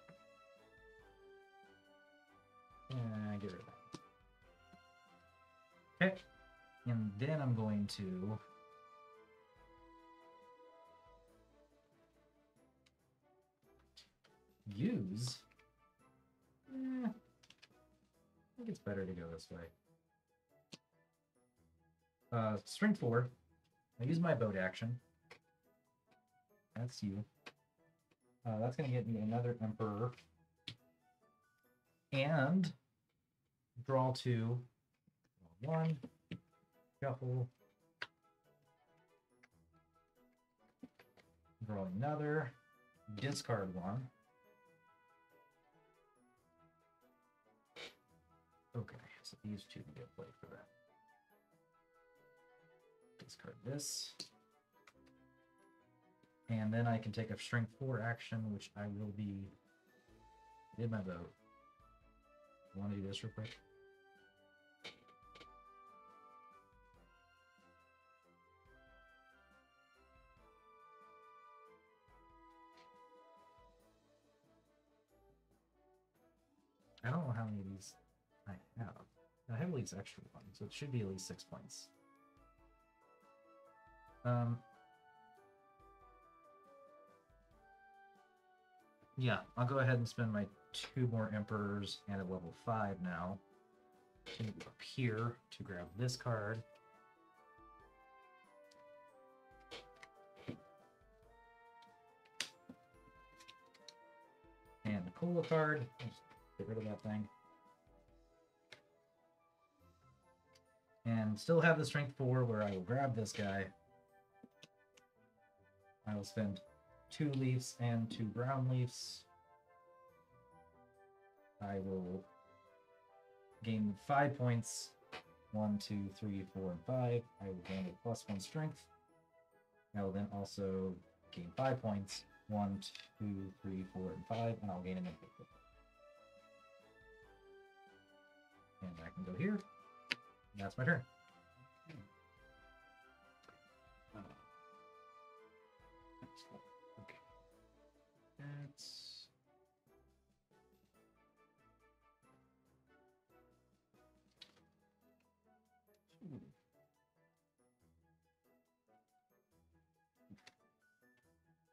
And get rid of that. Okay. And then I'm going to use. I think it's better to go this way. Strength 4. I use my boat action. That's you. That's going to get me another Emperor. And draw 2, draw 1, shuffle, draw another, discard 1. Okay, so these 2 can get played for that. Discard this. And then I can take a strength 4 action, which I will be. Did my vote. Want to do this real quick? I don't know how many of these I have. I have at least extra one, so it should be at least 6 points. Yeah, I'll go ahead and spend my 2 more Emperors and a level 5 now. Can go up here to grab this card. And the Cola card. Just get rid of that thing. And still have the strength 4 where I will grab this guy. I will spend 2 leaves and 2 brown leaves. I will gain 5 points. 1, 2, 3, 4, and 5. I will gain a +1 strength. I will then also gain 5 points. 1, 2, 3, 4, and 5, and I'll gain an input. And I can go here. That's my turn. Okay. That's.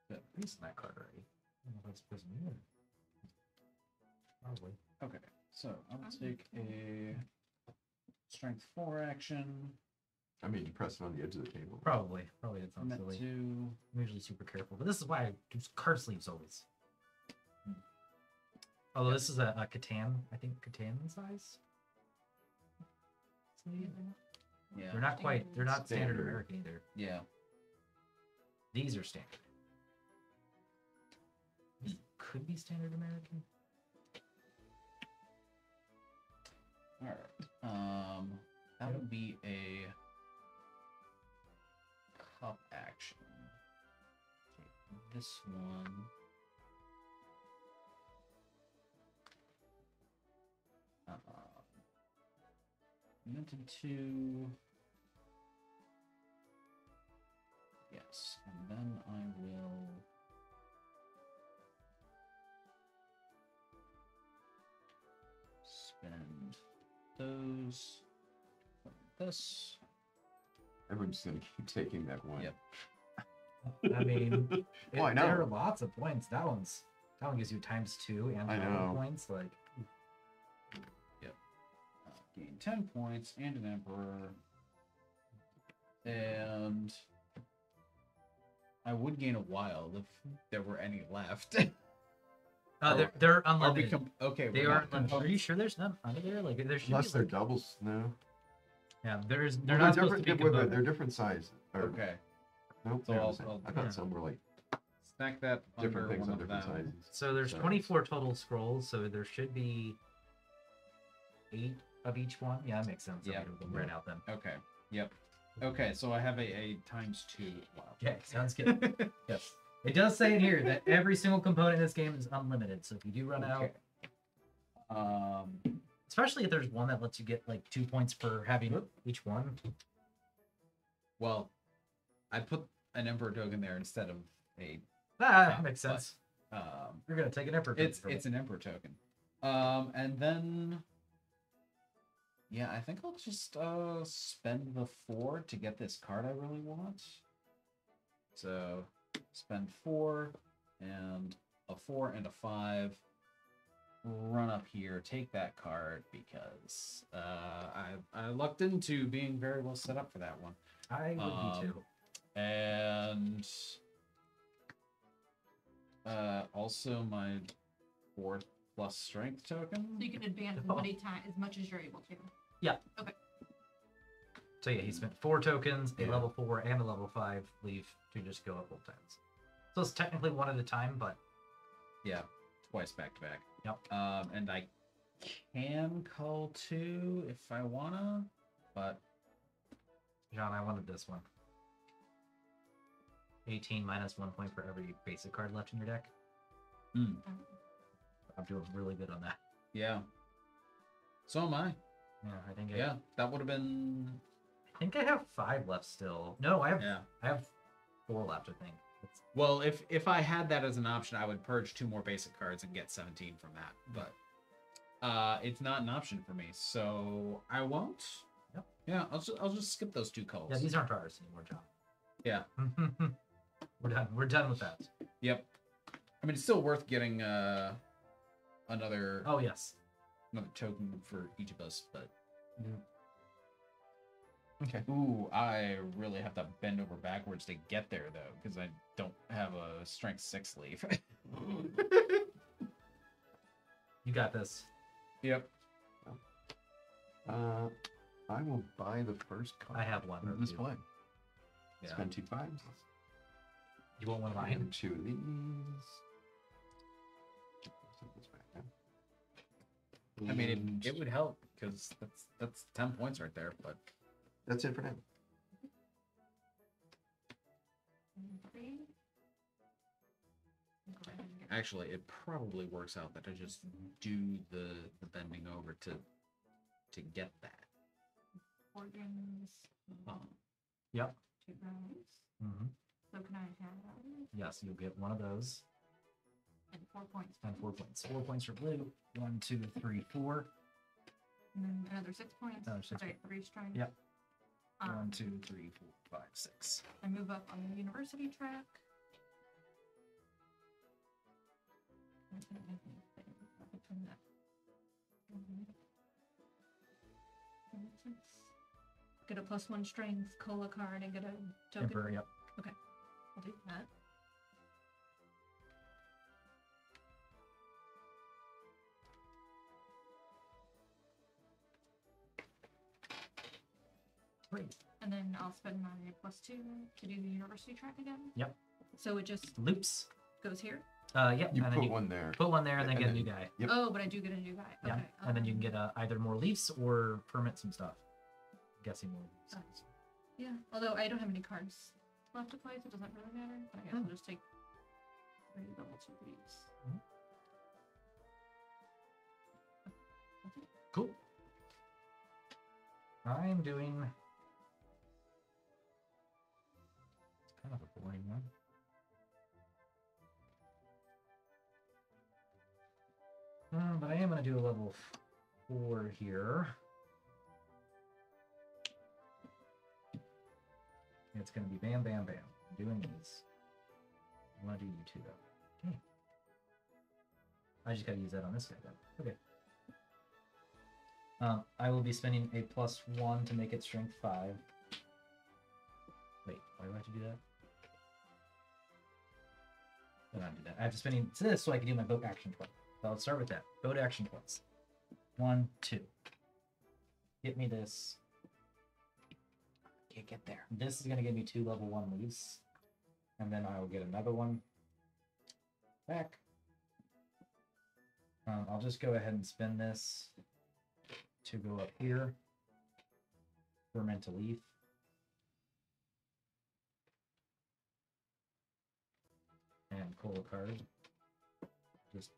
Got a piece of that card already. I don't know if that's prison either. Probably. Okay, so I'll take a strength 4 action. I mean, you press it on the edge of the table. Probably did something Meant silly. to. I'm usually super careful, but this is why I do card sleeves always. Although this is a Catan, I think Catan size. Sleeve. Yeah. They're not quite. They're not standard Standard. American either. Yeah. These are standard. These could be standard American. All right. That would be a cup action. Take this one. Minted 2. Yes, and then I will. Spend those. This. Everyone's gonna keep taking that one. Yep. I mean, Well, I there know. are lots of points. That one gives you ×2 and I power know. points. Like, Gain 10 points and an emperor. And I would gain a wild if there were any left. they're Are we unlimited. okay? They we're are. not- Are you sure there's none under there? Like there should Unless be. they're Like, doubles, no. yeah, they're Well, not supposed to different. be Wait, component. they're different sizes. Or, Okay. Nope, So they're the I'll- same. I'll- I thought yeah. some were like Stack that different under things one on of different them. sizes. So there's So- 24 total scrolls. So there should be 8 of each one. Yeah, that makes sense. Yeah. We'll write out then. Okay. Yep. Okay, so I have a ×2 wild. Okay, sounds good. Yes. It does say in here that every single component in this game is unlimited. So if you do run out, Okay. especially if there's one that lets you get like 2 points for having each one. Well, I put an emperor token there instead of a. That makes sense. Um, You're gonna take an emperor. it's from it. an emperor token. And then. Yeah, I think I'll just spend the 4 to get this card I really want. So spend 4 and a 4 and a 5. Run up here, take that card because I lucked into being very well set up for that one. I would be too. And also my 4th plus strength token. So you can advance as many times as much as you're able to. So yeah, he spent 4 tokens, a Yeah. level 4 and a level 5 leaf to just go up both times. So it's technically one at a time, but Yeah, twice back to back. Yep. And I can call 2 if I wanna, but John, I wanted this one. 18 minus 1 point for every basic card left in your deck. Um, I'm doing really good on that. yeah. So am I. Yeah, I think Yeah, that would have been. I think I have 5 left still. No, I Yeah. have 4 left, I think. It's, Well, if I had that as an option, I would purge 2 more basic cards and get 17 from that. But it's not an option for me, so I won't. Yep. Yeah, I'll just skip those 2 calls. yeah, these aren't ours anymore, John. Yeah. We're done. We're done with that. Yep. I mean, it's still worth getting another Oh yes. another token for each of us, but Okay. ooh, I really have to bend over backwards to get there though, because I don't have a strength 6 leaf. You got this. Yep. I will buy the first card. I have one. in this play. Yeah. Spend 2 fives. You want one of mine? And 2 of these. Set this back down. I mean, And it would help because that's 10 points right there. But that's it for now. 3. Go ahead and get actually, it probably works out that I just do the bending over to get that. organs. Yep. 2 rounds. Mm-hmm. So can I have that? Yes, you'll get one of those. And 4 points. And 4 points. 4 points for blue. 1, 2, 3, 4. And then another 6 points. Another 6 I get 3 strength. Yep. Um, 1, 2, 3, 4, 5, 6. I move up on the university track. Between that. Get a +1 strength cola card and get a token. Emperor, yep. I'll do that. Great. And then I'll spend my +2 to do the university track again. Yep. So it just Loops. goes here. Yep. You and put then you one there. put one there and then and get a then- new guy. Yep. Oh, but I do get a new guy. Yeah. Okay. And then you can get either more leaves or permit some stuff. I'm guessing more leaves. Yeah. Although I don't have any cards left to play, so it doesn't really matter. But I guess I'll just take 3 levels of these. Cool. I'm doing kind of a boring one. But I am going to do a level 4 here. It's going to be bam, bam, bam. I'm doing these. I want to do you two, though. Okay. I just got to use that on this guy, though. Okay. I will be spending a +1 to make it strength 5. Wait, why do I have to do that? I don't do that. I have to spending this so I can do my boat action twice. So let's start with that. Boat action twice. 1, 2. Get me this. Can't get there. This is gonna give me 2 level 1 leaves. And then I will get another one back. I'll just go ahead and spend this to go up here. Ferment a leaf. And pull a card. Just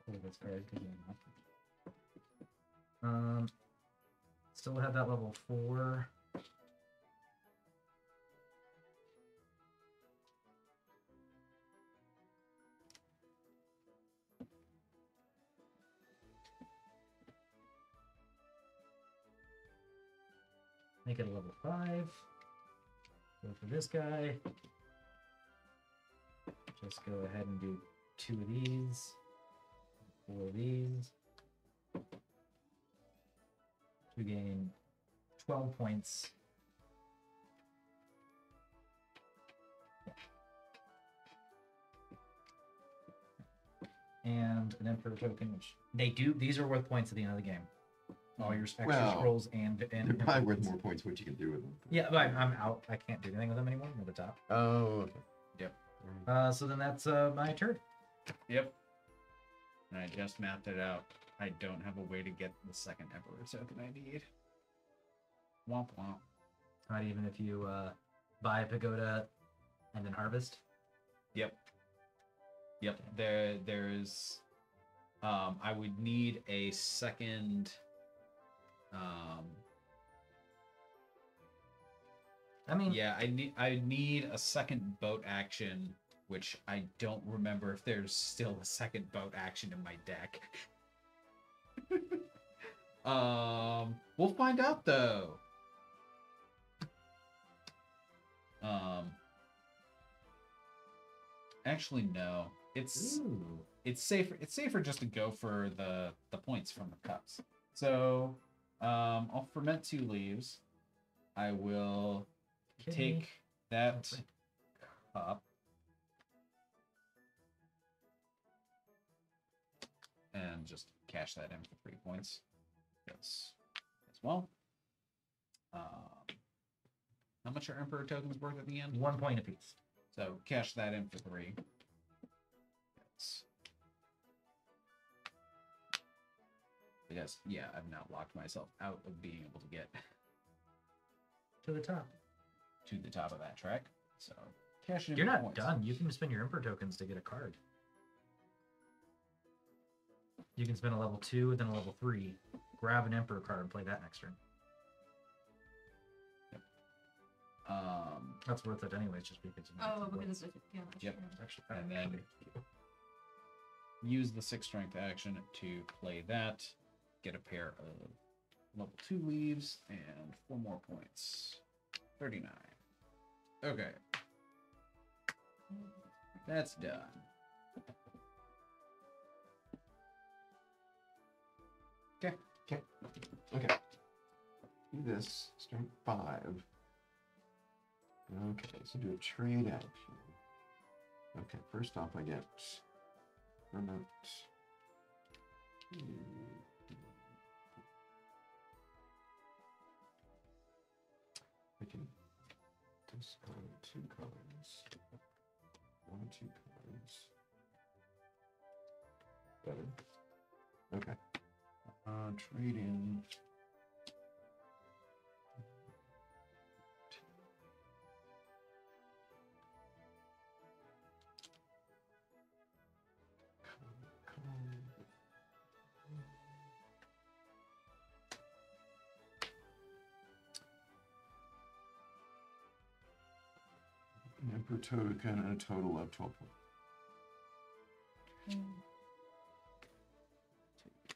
pull this card because still have that level 4. Make it a level 5. Go for this guy. Just go ahead and do 2 of these. 4 of these. To gain 12 points. Yeah. and an Emperor token, which they do. These are worth points at the end of the game. All your extra Well, scrolls and They're Emperor probably worth tokens. more points what you can do with them. Yeah, but I'm out. I can't do anything with them anymore. I'm at the top. Oh, okay. So then that's my turn. Yep. And I just mapped it out. I don't have a way to get the second Emperor token I need. Womp womp. Not even if you buy a pagoda and then harvest. Yep. Yep. There's I would need a second I mean, yeah, I need a second boat action, which I don't remember if there's still a second boat action in my deck. We'll find out though. Actually no. It's safer just to go for the points from the cups. So I'll ferment 2 leaves. I will take that cup and just cash that in for 3 points. Yes, as well. How much are Emperor tokens worth at the end? 1 point apiece. So cash that in for 3. Yes. Yes, yeah, I've now locked myself out of being able to get To the top. to the top of that track. So cash it in You're for not points. done. You can spend your Emperor tokens to get a card. You can spend a level 2, then a level 3, grab an Emperor card, and play that next turn. That's worth it anyways, just because you Oh, need to because play. it's yeah. That's Yep. true. Actually, And then use the 6 strength action to play that, get a pair of level 2 leaves, and 4 more points. 39. Okay. That's done. Okay. Do this. Strength 5. Okay, so do a trade action. Okay, first off, I get ferment. I can discard 2 cards. 1 or 2 cards. Better. Okay. Trade in. Emperor token and a total of 12 points.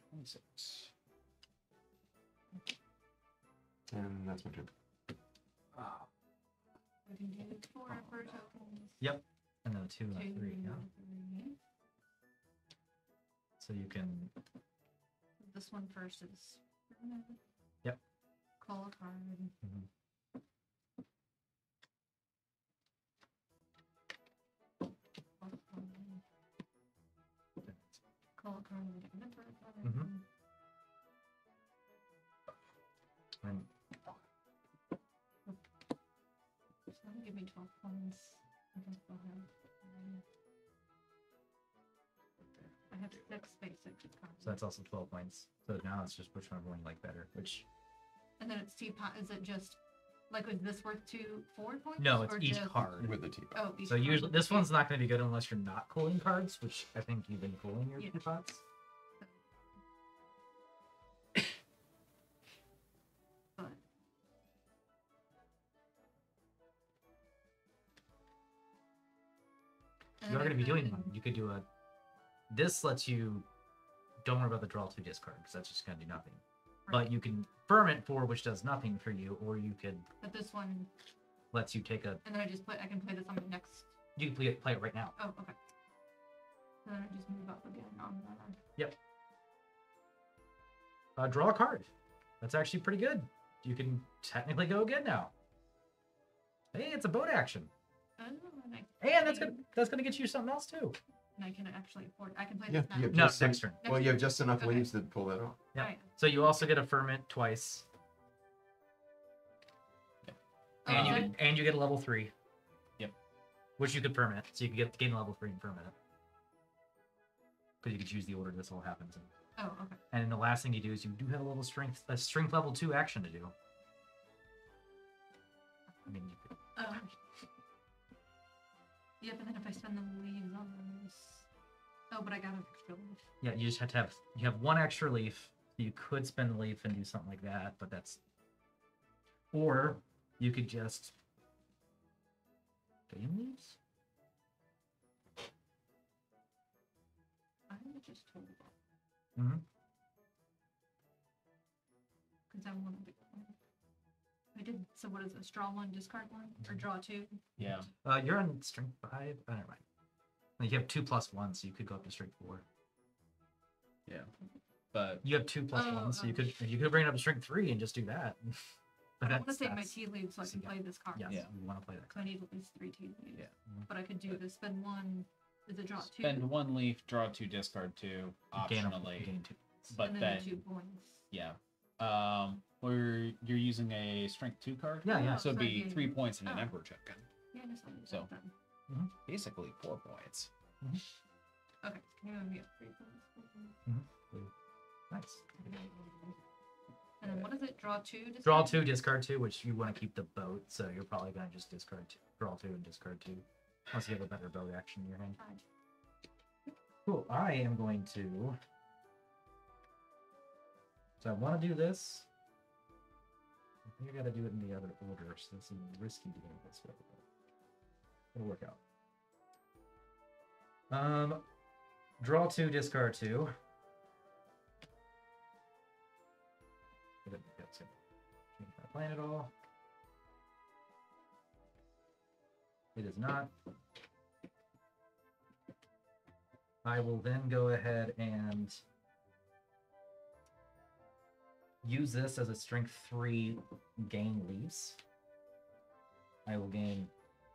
26. And that's my turn. We can do 4 Emperor tokens. Yep. And then a 2 and a 3. 2, Yeah. 3. So you can. This one first is. Yep. Call a card. Call a card and get an Emperor card. Mhm. And So that'll give me 12 points. I guess I'll have. I have 6 basic cards. so that's also 12 points. So now it's just which one you like better. Which And then it's teapot. Is it just like is this worth 4 points? no, it's or each just- card. With the teapot. Oh, each So card. usually this one's not going to be good unless you're not cooling cards, which I think you've been cooling your Yeah. teapots. But and You're then going to be doing then- one. You could do a. This lets you. Don't worry about the draw 2 discard because that's just going to do nothing. Right. But you can ferment 4, which does nothing for you, or you could But this one, lets you take a. and then I can play this on the next. You can play it right now. Oh, okay. And then I just move up again on the. Draw a card. That's actually pretty good. You can technically go again now. Hey, it's a boat action, Oh, and I and that's gonna get you something else too. and I can actually afford. I can play Yeah, this now. you have No, just next turn. Well, you have just enough Okay. leaves to pull that off. Yeah. Alright. So you also get a ferment twice, Oh, and you get a level 3. Yep. Which you could ferment, so you could gain level 3 and ferment it. Because you could choose the order this all happens in. oh, okay. And then the last thing you do is you do have a strength level 2 action to do. I mean, you could, Oh. Yeah, but then if I spend the leaves on this. Oh, but I got an extra leaf. yeah, you just have you have 1 extra leaf. So you could spend the leaf and do something like that, but that's. Or you could just gain leaves. I would just hold it. Mm-hmm. Because I want to. I did. So what is it? Draw 1, discard 1, or draw 2? Yeah. You're on strength 5. Oh, never mind. You have 2 plus 1, so you could go up to strength 4. Yeah. But You have 2 plus Oh, 1, so you could bring it up to strength 3 and just do that. But I want to that's save my tea leaves so I can play this card. Yes, Yeah. you want to play that So card. I need at least 3 tea leaves. Yeah. But I could do this. Spend 1. Is it draw 2? spend 1 leaf, draw 2, discard 2, optionally. Gain 2. But and then, the 2 points. yeah. Where you're using a strength 2 card. Yeah, yeah. So it'd So be again- 3 points and an oh. emperor token. Yeah, I guess I'll do So. that then. Basically 4 points. Okay, can you move me up 3 points? Nice. And then what is it? Draw 2? Discard? Draw 2, discard 2, which you want to keep the boat, so you're probably going to just discard 2. Draw 2 and discard 2. Unless you have a better boat action in your hand. Cool. I am going to. So I want to do this. I think I got to do it in the other order, so it's risky to go this way. But it'll work out. Draw 2, discard 2. That's it. Change my plan at all. It is not. I will then go ahead and use this as a strength 3 gain leaves. I will gain.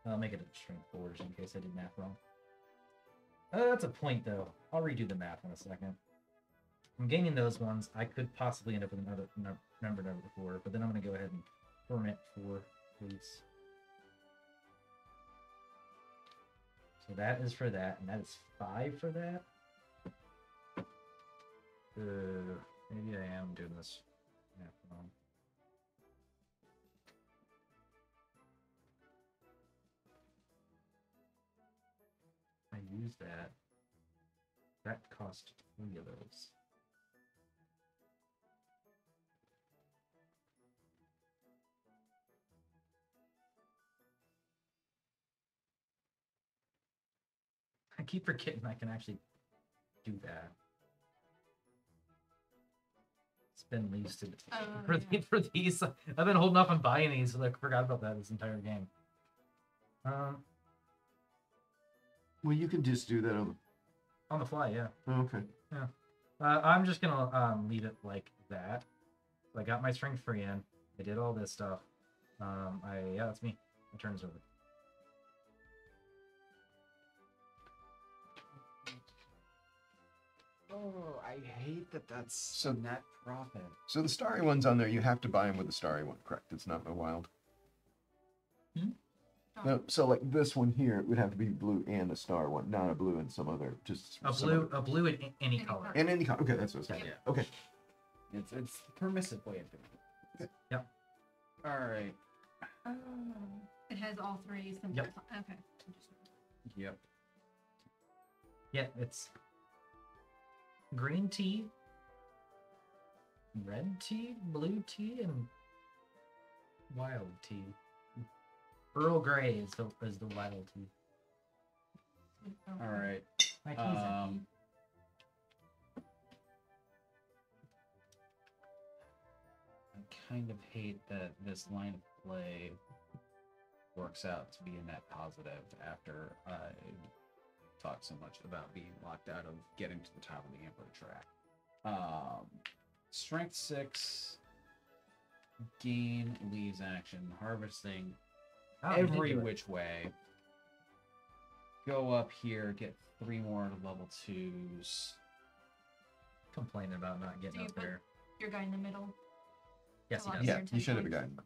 I'll make it a strength 4 just in case I did math wrong. That's a point though. I'll redo the math in a second. I'm gaining those ones. I could possibly end up with another number before, but then I'm going to go ahead and ferment 4 leaves. So that is for that, and that is 5 for that. Maybe I am doing this. wrong. I use that. That cost 3 of those. I keep forgetting I can actually do that. Spend leaves to for these. I've been holding off on buying these, so I forgot about that this entire game. Well, you can just do that On the fly, yeah. okay. I'm just gonna leave it like that. So I got my strength free in. I did all this stuff. Yeah, that's me. My turn's over. Oh, I hate that that's So- net profit. So the starry ones on there, you have to buy them with the starry one, correct? It's not the wild. No, so like this one here, it would have to be blue and a star one, not a blue and some other, just A some blue, other- a blue in any Any color. color. And any color. Okay, that's what I was saying. Yeah. Okay. It's the permissive way of doing it. Yep. All right. It has all 3 symbols. Yep. Okay. Yep. Yeah, it's green tea, red tea, blue tea, and wild tea. Earl Grey is the wild tea. All right. My tea's empty. I kind of hate that this line of play works out to be a net positive after I talked so much about being locked out of getting to the top of the Emperor track. Strength 6, gain leaves action, harvesting Oh, you did every do it. which way. go up here, get 3 more level 2s. Complaining about not getting Do you up put- there. Your guy in the middle. Yes, he Well, does. Yeah, Your 10 you should have a guy. points.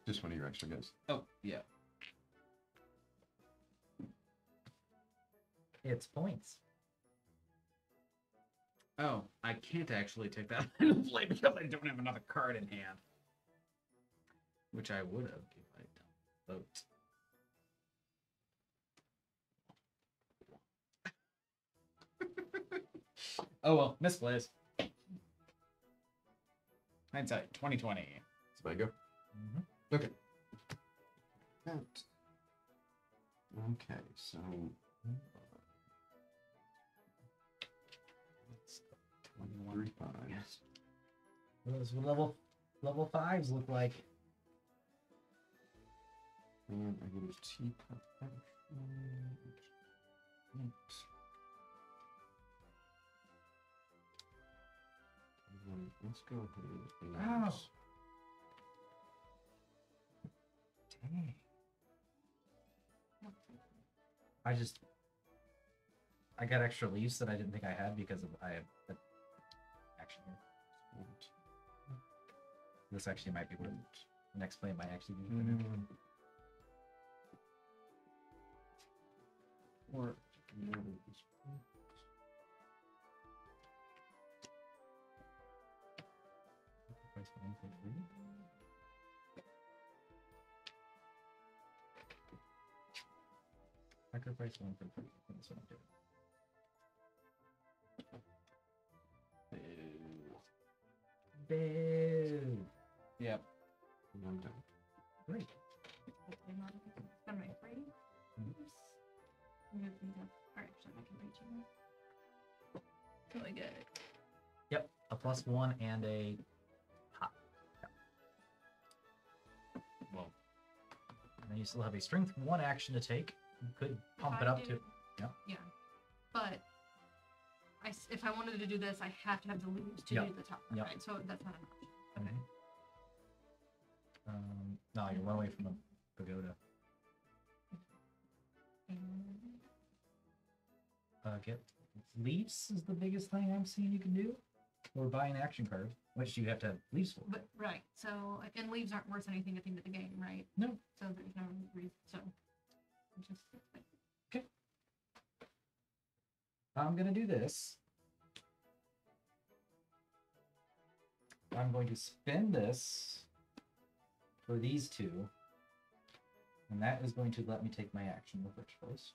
Just one of your extra guys. Oh, yeah. It's points. Oh, I can't actually take that into play because I don't have another card in hand. Which I would have if I'd done vote. Oh well, misplays. Hindsight 2020. So I go. Mm-hmm. Okay. That. Okay, so 21. 3 5s. What does level 5s look like? And I get a teacup action. Let's go ahead and. Oh. Dang. I got extra leaves that I didn't think I had because I have the action here. This actually might be what the next play might actually be. Or. Sacrifice one for free. Sacrifice one for free. That's what I'm doing. Boo. Yep. And I'm done. Great. Spend my free. Mhm. Move these up. Or actually, I can reach you. Really good. Yep. A +1 and a hot. Well, And then you still have a strength 1 action to take. You could pump If it I up do- to. Yeah. Yeah. But if I wanted to do this, I have to have the leaves to Yep. do the top part, Yep. right? So that's not an option. Okay. No, you're one away from a pagoda. And Get leaves is the biggest thing I'm seeing you can do. Or buy an action card, which you have to have leaves for. But right, so and leaves aren't worth anything at the end of the game, right? No. So there's no reason. So I'm just I'm gonna do this. I'm going to spend this for these two. And that is going to let me take my action in the first place.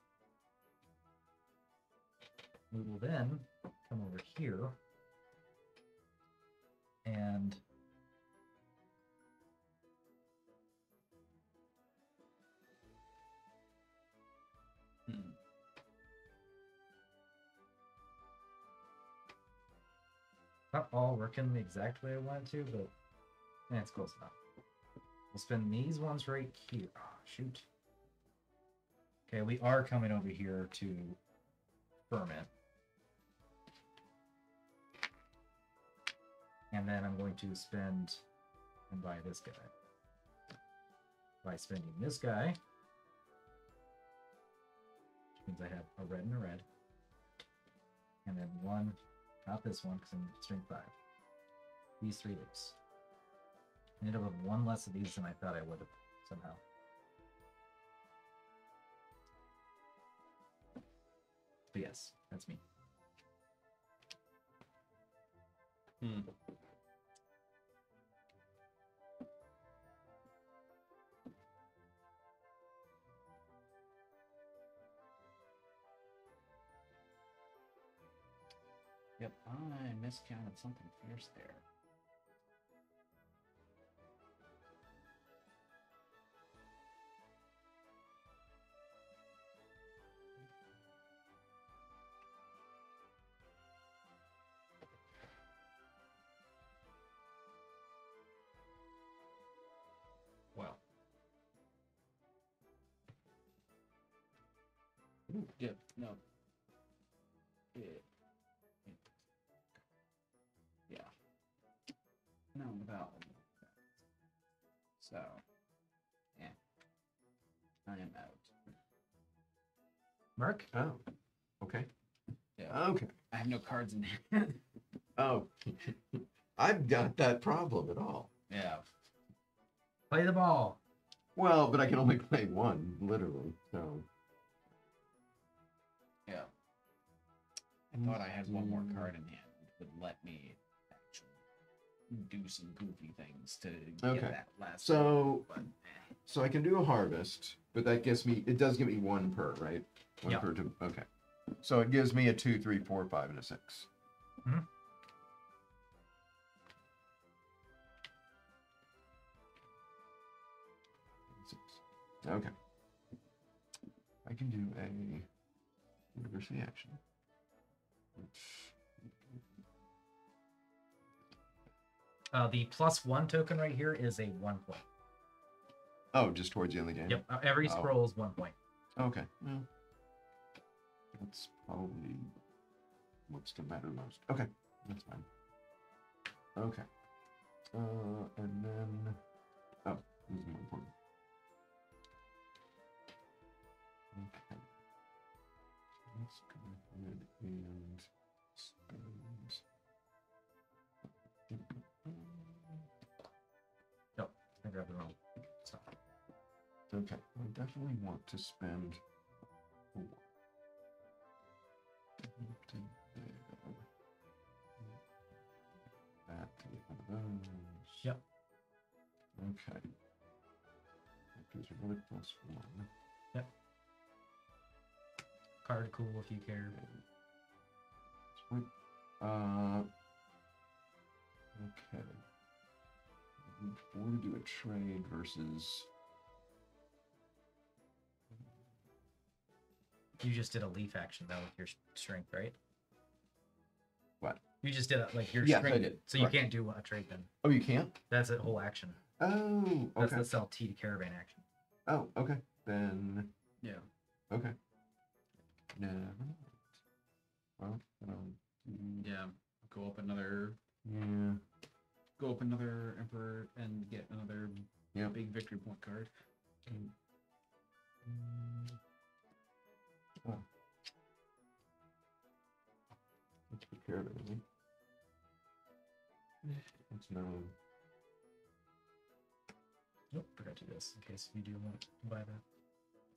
We will then come over here and not all working the exact way I want it to, but it's close enough. We'll spend these ones right here. Oh, shoot. Okay, we are coming over here to ferment. And then I'm going to spend and buy this guy. By spending this guy, which means I have a red and a red. And then one, not this one, because I'm strength 5. These 3 leaves. I ended up with 1 less of these than I thought I would have, somehow. But yes, that's me. Yep, I miscounted something fierce there. Well. Yep, no. Yeah. No, without. So, yeah. I am out. Mark? Oh. Okay. Yeah. Okay. I have no cards in hand. Oh. I've got that problem at all. Yeah. Play the ball. Well, but I can only play one, literally. So. Yeah. I thought I had one more card in hand that would let me actually do some goofy things to get Okay. that last So, one, so I can do a harvest, but that gives me, it does give me one per, right? One Yep. per two. Okay. So it gives me a 2, 3, 4, 5, and a 6. Mhm. Six. Okay. I can do a university action. The +1 token right here is a 1 point. Oh, just towards the end of the game? Yep. Every Oh. scroll is 1 point. Okay. Well, that's probably what's to matter most. Okay. That's fine. Okay. And then... Oh, this is more important. Okay. Let's go ahead and spend... Nope. I grabbed the wrong stuff. Okay, I definitely want to spend 4. That to get one of those. Yep. Okay. That gives you another +1. Card cool if you care. Sweet. Okay. I need 4 to do a trade versus... You just did a leaf action though with your strength, right? What? You just did your Yes, I strength. did. So Correct. you can't do a trade then. Oh, you can't? That's a whole action. Oh, That's okay. the sell T to caravan action. Oh, okay. Then, Yeah. okay. Never mind. Well, Yeah. Go up another emperor and get another Yep. big victory point card. Oh. Let's be careful, isn't it? That's no. Nope, forgot to do this in case you do want to buy that.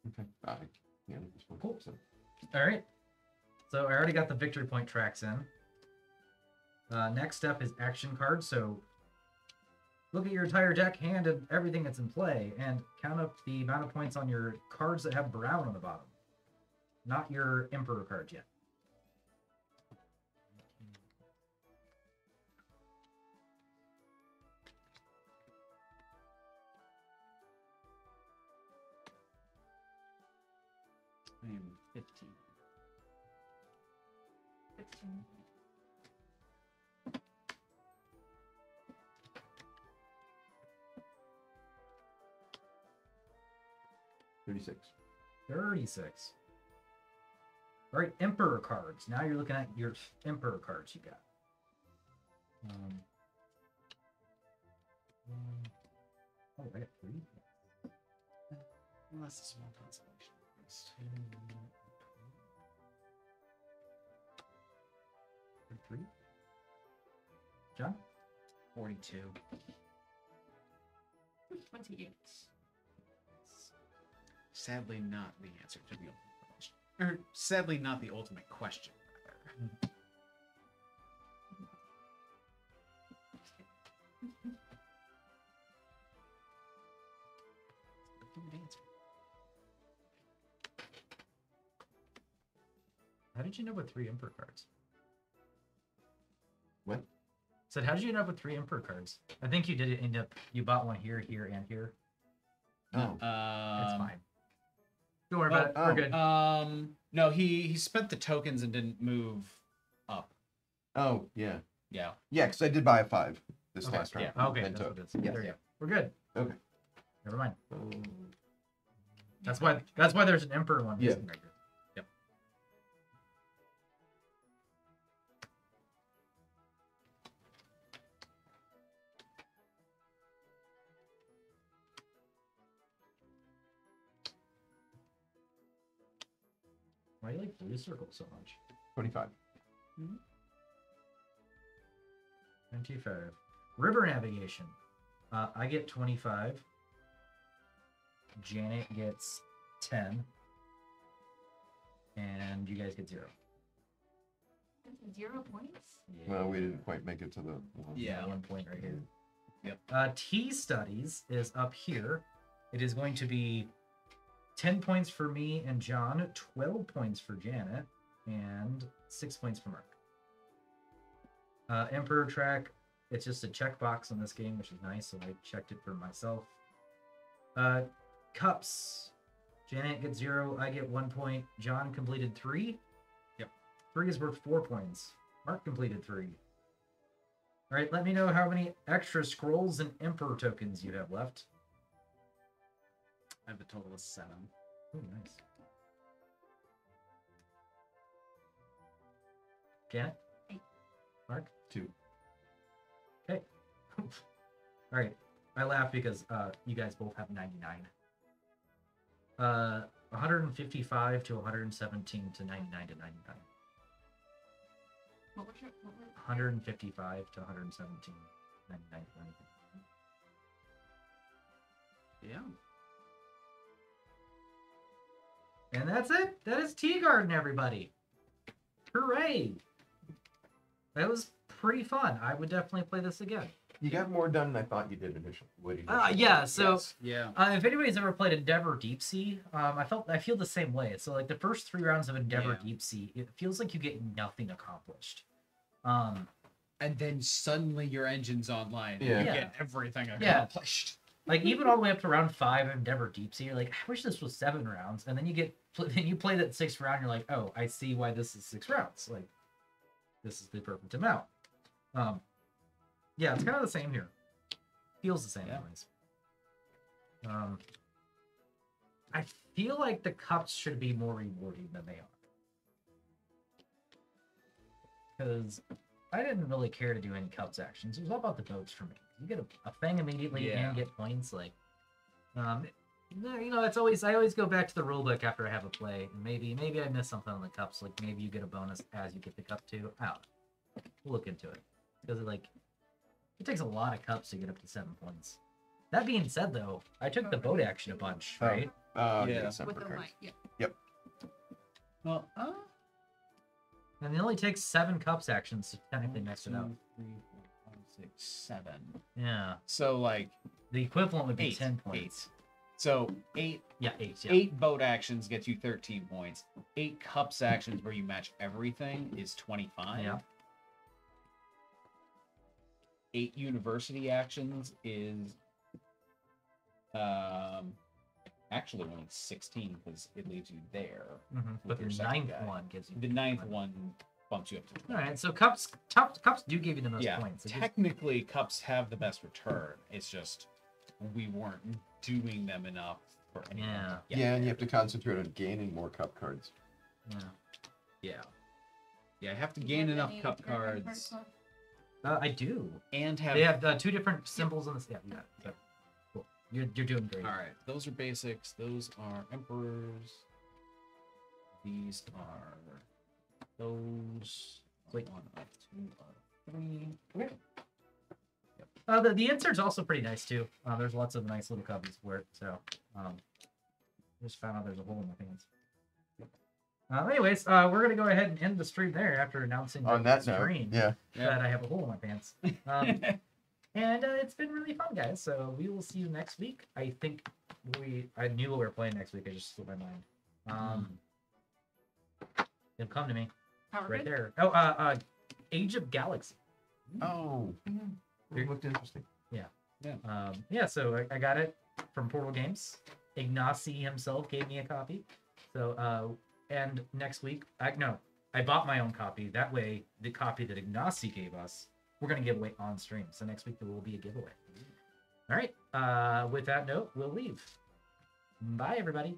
Okay. Bye. Yeah, this one. Cool. So, All right. So I already got the victory point tracks in. Next step is action cards. So look at your entire deck, hand, and everything that's in play, and count up the amount of points on your cards that have brown on the bottom. Not your Emperor cards yet. I am 15. 15. $36. 36. All right, Emperor cards. Now you're looking at your Emperor cards you got. Oh, I got 3. Well, that's a small consolation. First. 3. John? 42. 28. Sadly, not the answer to the ultimate question. Or, sadly, not the ultimate question, rather. Good answer. How did you know about 3 Emperor cards? What? Said, how did you end up with 3 Emperor cards? I think you did end up, you bought one here, here, and here. Oh. It's fine. Don't worry about it. oh, We're good. No, he spent the tokens and didn't move up. Oh, yeah. Yeah. Yeah, because I did buy a 5 this Okay, past round. yeah, Okay, and that's took. what it is. Yes. There you go. We're good. Okay. Never mind. Um, That's why there's an Emperor one. Yeah. missing right here. Yep. Why do you like blue circles so much? 25. 25. River navigation. I get 25. Janet gets 10. And you guys get 0. That's 0 points? Well, we didn't quite make it to the one. Yeah. 1 point right here. Yep. T studies is up here. It is going to be 10 points for me and John, 12 points for Janet, and 6 points for Mark. Emperor track, it's just a checkbox on this game, which is nice, so I checked it for myself. Cups. Janet gets 0, I get 1 point. John completed 3. Yep. 3 is worth 4 points. Mark completed 3. All right, let me know how many extra scrolls and Emperor tokens you have left. I have a total of 7. Oh, nice. Janet? 8. Mark? 2. Okay. All right. I laugh because you guys both have 99. 155 to 117 to 99 to 99. What was your... 155 to 117, 99 to 99. Yeah. And that's it. That is Tea Garden, everybody. Hooray! That was pretty fun. I would definitely play this again. You got more done than I thought you did initially. Yeah, so Yes. Yeah. if anybody's ever played Endeavor Deep Sea, I feel the same way. So like the first 3 rounds of Endeavor Yeah. Deep Sea, it feels like you get nothing accomplished. And then suddenly your engine's online. And Yeah. you Yeah. get everything Yeah. accomplished. Like even all the way up to round 5 of Endeavor Deep Sea, you're like, I wish this was 7 rounds. And then you play that 6th round, you're like, oh, I see why this is 6 rounds. Like this is the perfect amount. Yeah, it's kind of the same here. Feels the same, Yeah. anyways. I feel like the cups should be more rewarding than they are. Because I didn't really care to do any cups actions. It was all about the boats for me. You get a thing immediately Yeah. and get points. Like, it's always I always go back to the rule book after I have a play, and maybe I missed something on the cups. Like maybe you get a bonus as you get the cup too. I don't know. We'll look into it because it takes a lot of cups to get up to 7 points. That being said, though, I took the boat action a bunch, Oh. right? Yeah. Yes, With the cards. light, yeah. Well, And it only takes 7 cups actions to technically mix it up. 2, 3, 4, 5, 6, 7. Yeah. So like The equivalent would be 8, 10 points. 8. So 8 Yeah, 8. Yeah. 8 boat actions gets you 13 points. 8 cups actions where you match everything is 25. Yeah. 8 university actions is actually only 16 because it leaves you there. Mm-hmm. But your the second 9th guy. one gives you. The 9th 20. one bumps you up to 20. All right, so cups do give you the most Yeah, points. It just- technically cups have the best return. It's just we weren't doing them enough for anyone. Yeah. to get Yeah, and you there. have to concentrate on gaining more cup cards. yeah. Yeah. Yeah, I have to Do you gain have enough any cup German cards left? I do. and have. They have 2 different symbols on this. Yeah, you got it. So, cool. You're doing great. All right, those are basics. Those are emperors. These are those. Wait. 1 of 2 of 3. Okay. The insert's also pretty nice too. There's lots of nice little copies for it. So, just found out there's a hole in my pants. Anyways, we're gonna go ahead and end the stream there after announcing On the that note, stream yeah. that I have a hole in my pants. And it's been really fun, guys. So we will see you next week. I think I knew what we were playing next week. I just slipped my mind. It'll come to me Power right Grid? there. Oh, Age of Galaxy. Oh, it looked interesting. Yeah, so I got it from Portal Games. Ignacy himself gave me a copy. So, and next week, I bought my own copy. That way, the copy that Ignacy gave us, we're going to give away on stream. So next week, there will be a giveaway. All right, with that note, we'll leave. Bye, everybody.